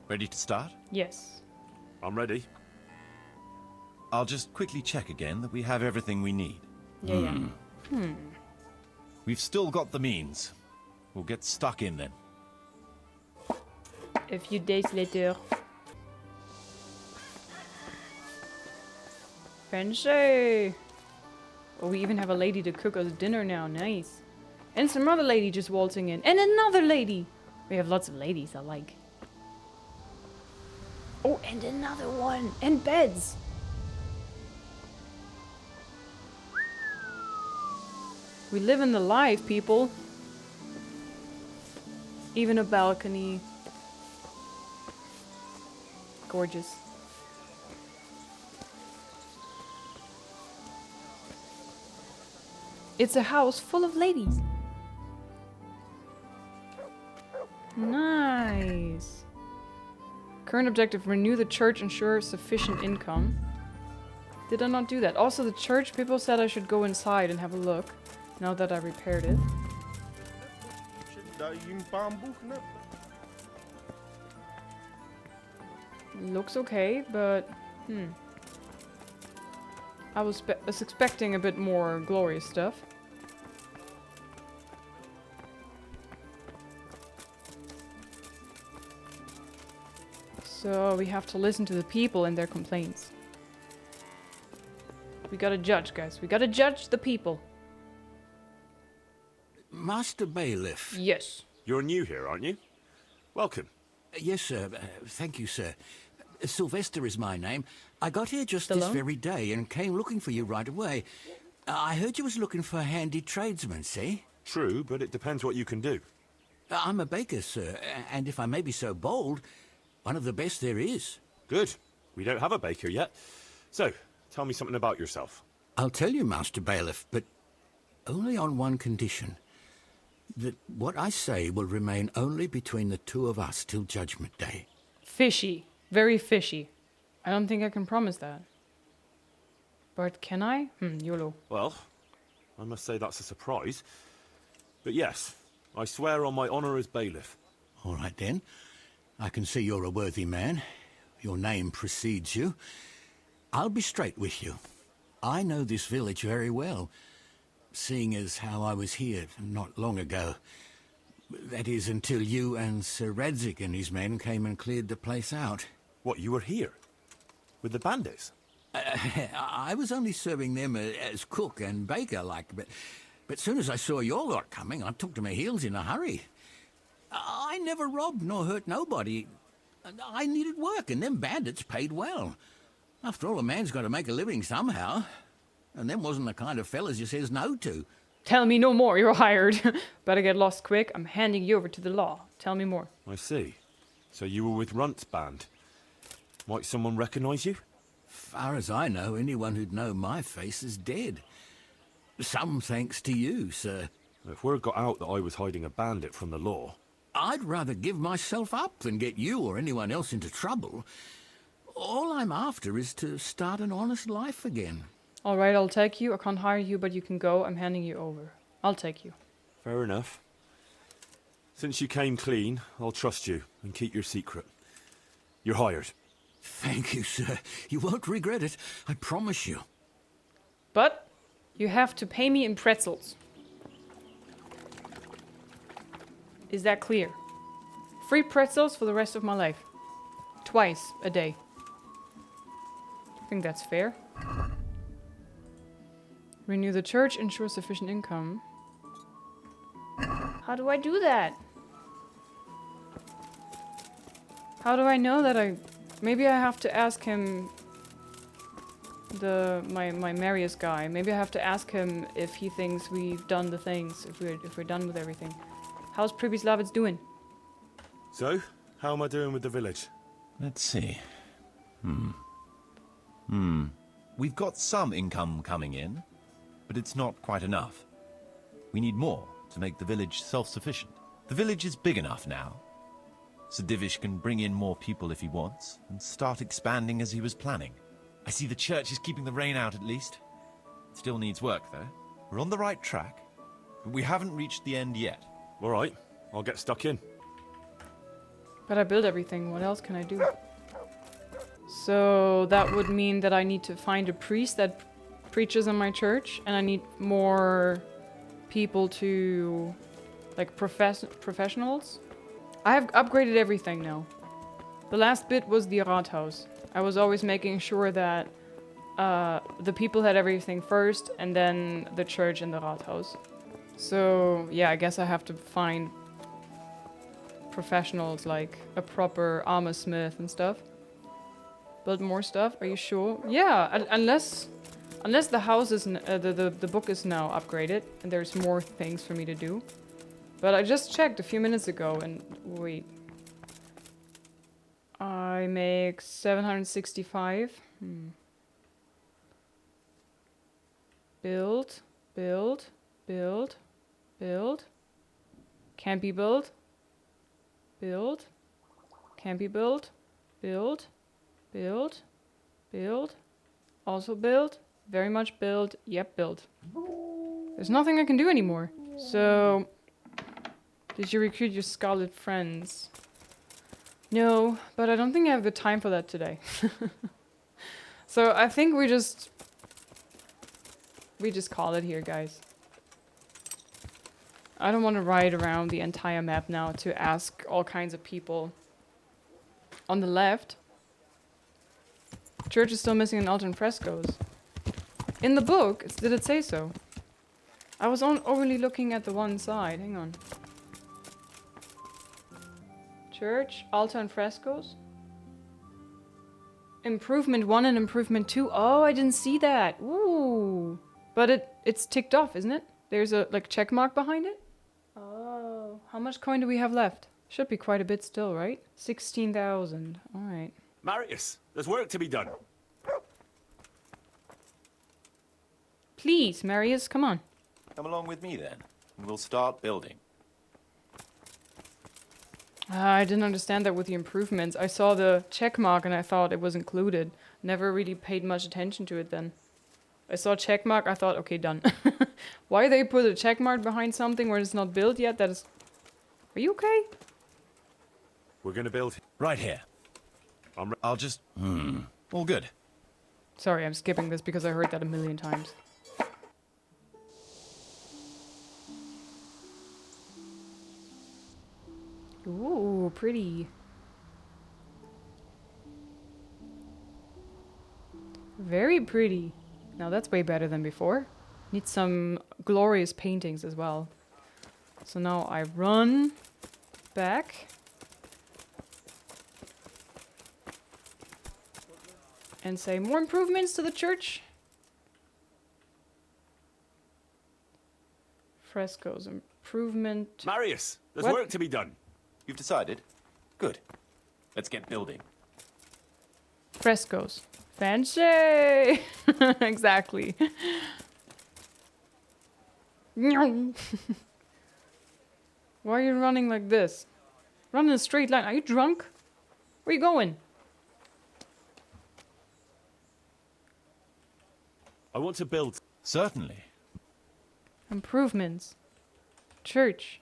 Ready to start? Yes. I'm ready. I'll just quickly check again that we have everything we need. Yeah. We've still got the means. We'll get stuck in then. A few days later. Fancy! Oh, we even have a lady to cook us dinner now. Nice. And some other lady just waltzing in. And another lady! We have lots of ladies I like. Oh, and another one! And beds! We live in the life, people. Even a balcony. Gorgeous. It's a house full of ladies. Nice. Current objective, renew the church, ensure sufficient income. Did I not do that? Also, the church people said I should go inside and have a look. Now that I repaired it. Looks okay, but... I was expecting a bit more glorious stuff. So we have to listen to the people and their complaints. We gotta judge, guys. We gotta judge the people. Master Bailiff. Yes. You're new here, aren't you? Welcome. Yes, sir. Thank you, sir. Sylvester is my name. I got here just Stallone? this very day and came looking for you right away. I heard you was looking for handy tradesmen, see? True, but it depends what you can do. I'm a baker, sir, and if I may be so bold, one of the best there is. Good. We don't have a baker yet. So, tell me something about yourself. I'll tell you, Master Bailiff, but only on one condition. That what I say will remain only between the two of us till Judgment Day. Fishy. Very fishy. I don't think I can promise that. But can I? YOLO. Well, I must say that's a surprise. But yes, I swear on my honour as bailiff. All right, then. I can see you're a worthy man. Your name precedes you. I'll be straight with you. I know this village very well, seeing as how I was here not long ago. That is, until you and Sir Radzik and his men came and cleared the place out. What, you were here? With the bandits? I was only serving them as cook and baker, like, but soon as I saw your lot coming, I took to my heels in a hurry. I never robbed nor hurt nobody. I needed work, and them bandits paid well. After all, a man's got to make a living somehow. And them wasn't the kind of fellas you says no to. Tell me no more, you're hired. Better get lost quick. I'm handing you over to the law. Tell me more. I see. So you were with Runt's band. Might someone recognise you? Far as I know, anyone who'd know my face is dead. Some thanks to you, sir. If word got out that I was hiding a bandit from the law... I'd rather give myself up than get you or anyone else into trouble. All I'm after is to start an honest life again. All right, I'll take you. I can't hire you, but you can go. I'm handing you over. I'll take you. Fair enough. Since you came clean, I'll trust you and keep your secret. You're hired. Thank you, sir. You won't regret it. I promise you. But you have to pay me in pretzels. Is that clear? Free pretzels for the rest of my life. Twice a day. I think that's fair. Renew the church, ensure sufficient income. How do I do that? How do I know that I... Maybe I have to ask him... My Marius guy. Maybe I have to ask him if he thinks we've done the things, if we're done with everything. How's Prybislavitz doing? So, how am I doing with the village? Let's see. We've got some income coming in, but it's not quite enough. We need more to make the village self-sufficient. The village is big enough now. Sir Divish can bring in more people if he wants, and start expanding as he was planning. I see the church is keeping the rain out at least. It still needs work, though. We're on the right track, but we haven't reached the end yet. All right, I'll get stuck in. But I built everything. What else can I do? So that would mean that I need to find a priest that preaches in my church, and I need more people to, like, professionals. I have upgraded everything now. The last bit was the Rathaus. I was always making sure that the people had everything first, and then the church and the Rathaus. So, yeah, I guess I have to find professionals, like a proper armor smith and stuff. Build more stuff, are you sure? Yeah, unless the house is, the book is now upgraded, and there's more things for me to do. But I just checked a few minutes ago, and wait. I make 765. Build. Can't be built. Build. Can't be built. Build. Also build. Very much build. Yep, build. There's nothing I can do anymore. So, did you recruit your scarlet friends? No, but I don't think I have the time for that today. So I think we just call it here, guys. I don't want to ride around the entire map now to ask all kinds of people. On the left, church is still missing an altar and frescoes. In the book, did it say so? I was overly looking at the one side. Hang on. Church, altar and frescoes. Improvement 1 and improvement 2. Oh, I didn't see that. Ooh. But it's ticked off, isn't it? There's a check mark behind it. Oh. How much coin do we have left? Should be quite a bit still, right? 16,000. All right. Marius, there's work to be done. Please, Marius, come on. Come along with me then, and we'll start building. I didn't understand that with the improvements. I saw the check mark and I thought it was included. Never really paid much attention to it then. I saw check mark, I thought, okay, done. Why they put a check mark behind something where it's not built yet? That is... Are you okay? We're gonna build... Right here. I'll just... All good. Sorry, I'm skipping this because I heard that a million times. Ooh, pretty. Very pretty. Now that's way better than before. Need some glorious paintings as well. So now I run back. And say more improvements to the church. Frescoes, improvement. Marius, there's What? work to be done. You've decided? Good. Let's get building. Frescoes. Fancy! Exactly. Why are you running like this? Run in a straight line. Are you drunk? Where are you going? I want to build. Certainly. Improvements. Church.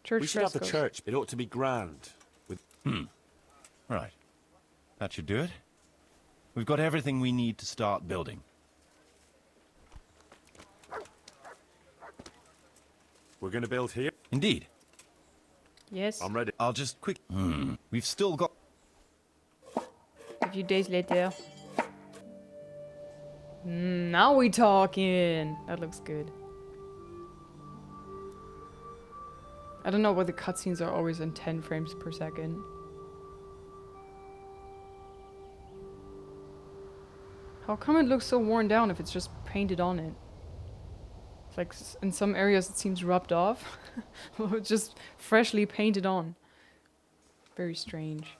Church We should have the frescoes. church. It ought to be grand. With Right. That should do it. We've got everything we need to start building. We're gonna build here. Indeed. Yes. I'm ready. I'll just quick... We've still got... A few days later. Now we talking. That looks good. I don't know why the cutscenes are always in 10 frames per second. How come it looks so worn down if it's just painted on it? It's like in some areas it seems rubbed off. It's just freshly painted on. Very strange.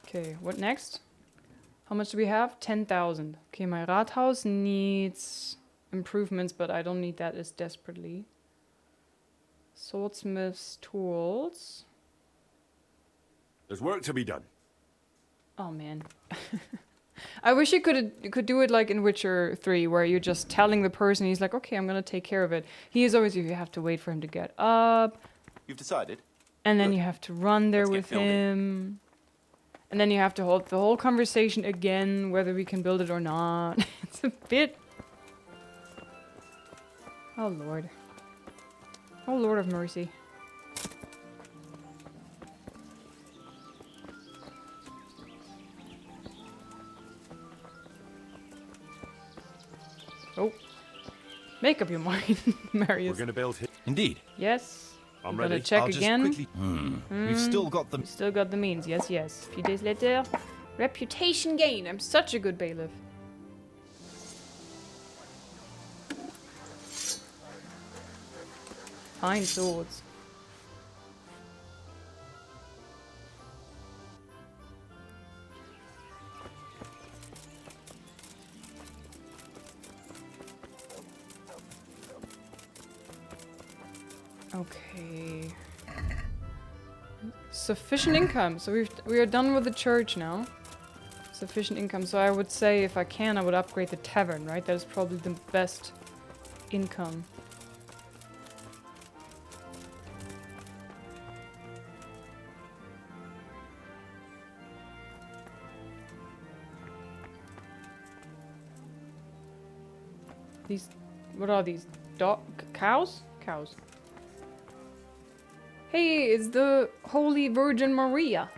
Okay, what next? How much do we have? 10,000. Okay, my Rathaus needs improvements, but I don't need that as desperately. Swordsmith's tools. There's work to be done. Oh man. I wish you could do it like in Witcher 3, where you're just telling the person, he's like, okay, I'm gonna take care of it. He is always, you have to wait for him to get up. You've decided? And then you have to run there with him. And then you have to hold the whole conversation again, whether we can build it or not. It's a bit... Oh, Lord. Oh, Lord of mercy. Oh. Make up your mind, Marius. We're gonna build here. Indeed. Yes. I'm We're gonna ready. check I'll just again. quickly... We've still got the... We still got the means. Yes, yes. A few days later. Reputation gain. I'm such a good bailiff. Fine swords. Okay. sufficient income. So we are done with the church now. Sufficient income. So I would say if I can, I would upgrade the tavern, right? That is probably the best income. These, what are these? Cows? Cows. Hey, it's the Holy Virgin Maria.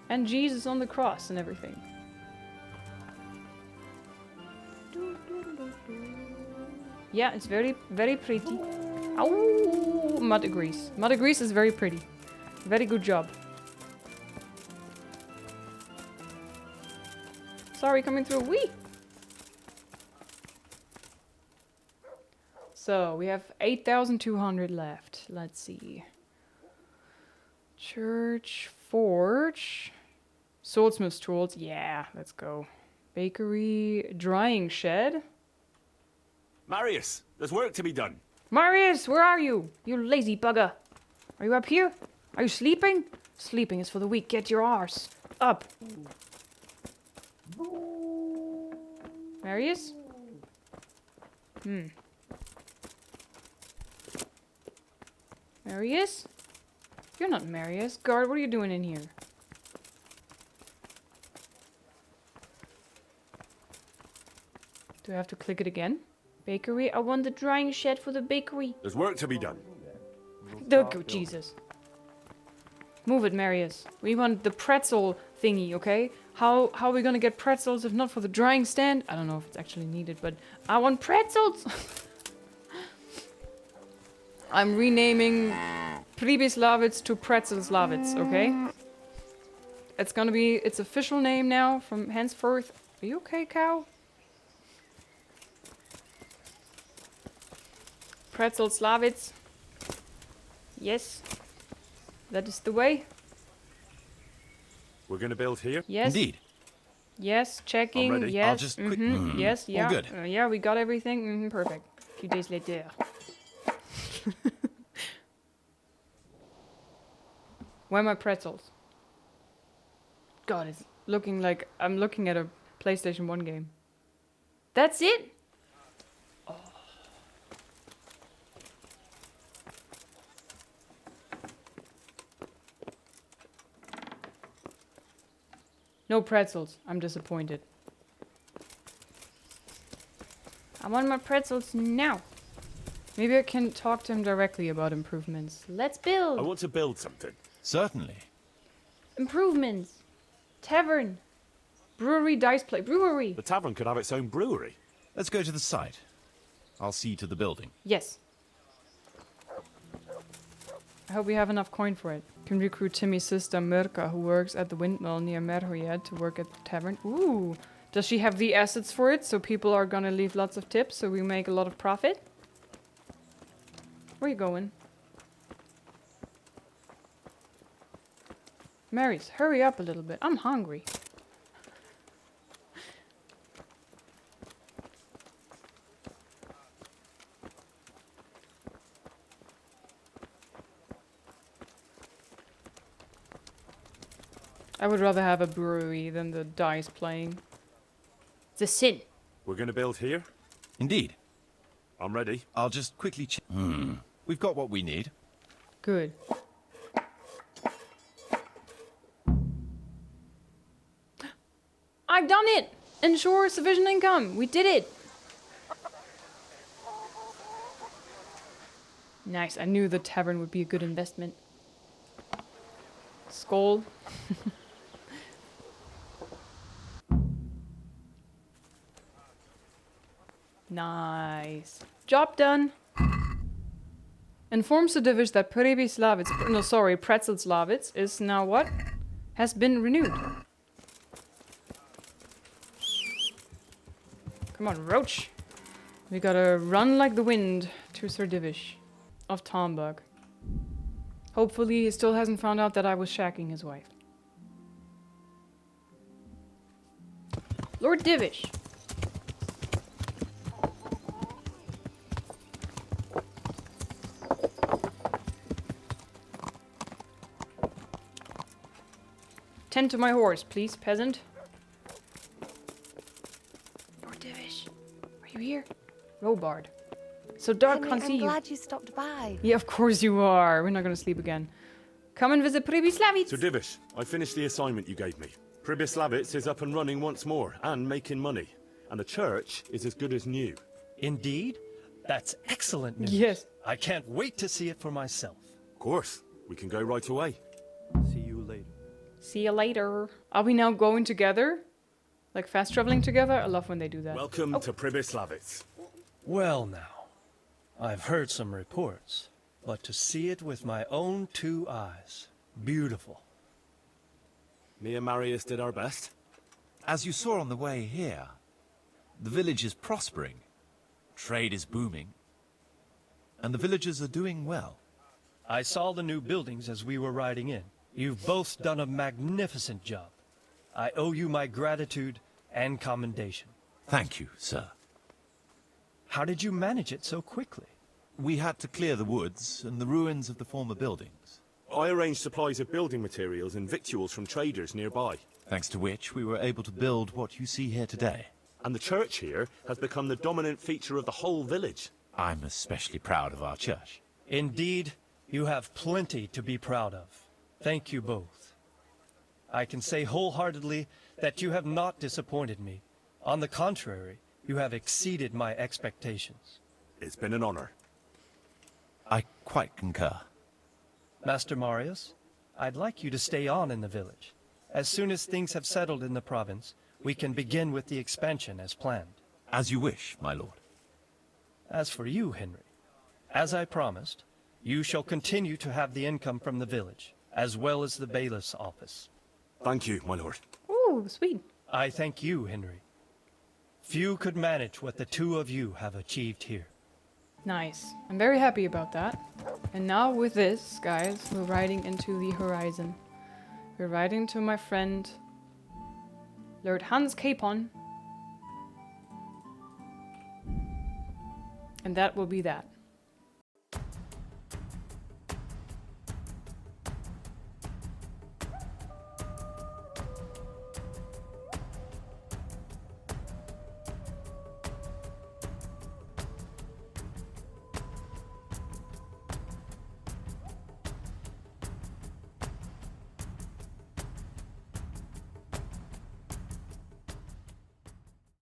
And Jesus on the cross and everything. Yeah, it's very, very pretty. Oh, Mud agrees. Mud agrees is very pretty. Very good job. Sorry, coming through. Wee! So, we have 8,200 left. Let's see. Church, forge, swordsmith's tools. Yeah, let's go. Bakery, drying shed. Marius, there's work to be done. Marius, where are you? You lazy bugger. Are you up here? Are you sleeping? Sleeping is for the weak. Get your arse up. Marius? Marius? You're not Marius. Guard, what are you doing in here? Do I have to click it again? Bakery? I want the drying shed for the bakery. There's work to be done. Oh, Jesus. Move it, Marius. We want the pretzel thingy, okay? How are we gonna get pretzels if not for the drying stand? I don't know if it's actually needed, but I want pretzels! I'm renaming Prybislavitz to Pretzelslavitz, okay? It's gonna be its official name now from henceforth. Are you okay, cow? Pretzelslavitz. Yes. That is the way. We're gonna build here? Yes. Indeed. Yes, checking. I'm ready. Yes. I'll just quick. Yes, yeah. All good. Yeah, we got everything. Perfect. A few days later. Where are my pretzels? God, it's looking like I'm looking at a PlayStation 1 game. That's it? Oh. No pretzels. I'm disappointed. I want my pretzels now. Maybe I can talk to him directly about improvements. Let's build. I want to build something. Certainly. Improvements. Tavern. Brewery, dice play. Brewery. The tavern could have its own brewery. Let's go to the site. I'll see to the building. Yes. I hope we have enough coin for it. Can recruit Timmy's sister Mirka, who works at the windmill near Merhojed, to work at the tavern. Ooh. Does she have the assets for it? So people are gonna leave lots of tips so we make a lot of profit? Where you going? Marius, hurry up a little bit. I'm hungry. I would rather have a brewery than the dice playing. It's a sin. We're gonna build here? Indeed. I'm ready. I'll just quickly check. We've got what we need. Good. I've done it! Ensure sufficient income. We did it. Nice. I knew the tavern would be a good investment. Skull. Nice. Job done. Inform Sadivish that Pretzelslavitz is now what? Has been renewed. Come on, Roach. We gotta run like the wind to Sir Divish of Tomburg. Hopefully he still hasn't found out that I was shacking his wife. Lord Divish. Attend to my horse, please, peasant. Lord Divish, are you here? Robard. So dark, can't see I'm you. glad you stopped by. Yeah, of course you are. We're not gonna sleep again. Come and visit Prybislavitz. So Divish, I finished the assignment you gave me. Prybislavitz is up and running once more, and making money. And the church is as good as new. Indeed? That's excellent news. Yes. I can't wait to see it for myself. Of course. We can go right away. See you later. See you later. Are we now going together? Like fast traveling together? I love when they do that. Welcome to Prybislavitz. Well now, I've heard some reports, but to see it with my own 2 eyes, beautiful. Me and Marius did our best. As you saw on the way here, the village is prospering, trade is booming, and the villagers are doing well. I saw the new buildings as we were riding in. You've both done a magnificent job. I owe you my gratitude and commendation. Thank you, sir. How did you manage it so quickly? We had to clear the woods and the ruins of the former buildings. I arranged supplies of building materials and victuals from traders nearby. Thanks to which we were able to build what you see here today. And the church here has become the dominant feature of the whole village. I'm especially proud of our church. Indeed, you have plenty to be proud of. Thank you both. I can say wholeheartedly that you have not disappointed me. On the contrary, you have exceeded my expectations. It's been an honor. I quite concur. Master Marius, I'd like you to stay on in the village. As soon as things have settled in the province, we can begin with the expansion as planned. As you wish, my lord. As for you, Henry, as I promised, you shall continue to have the income from the village, as well as the bailiff's office. Thank you, my lord. Ooh, sweet. I thank you, Henry. Few could manage what the 2 of you have achieved here. Nice. I'm very happy about that. And now with this, guys, we're riding into the horizon. We're riding to my friend, Lord Hans Capon. And that will be that.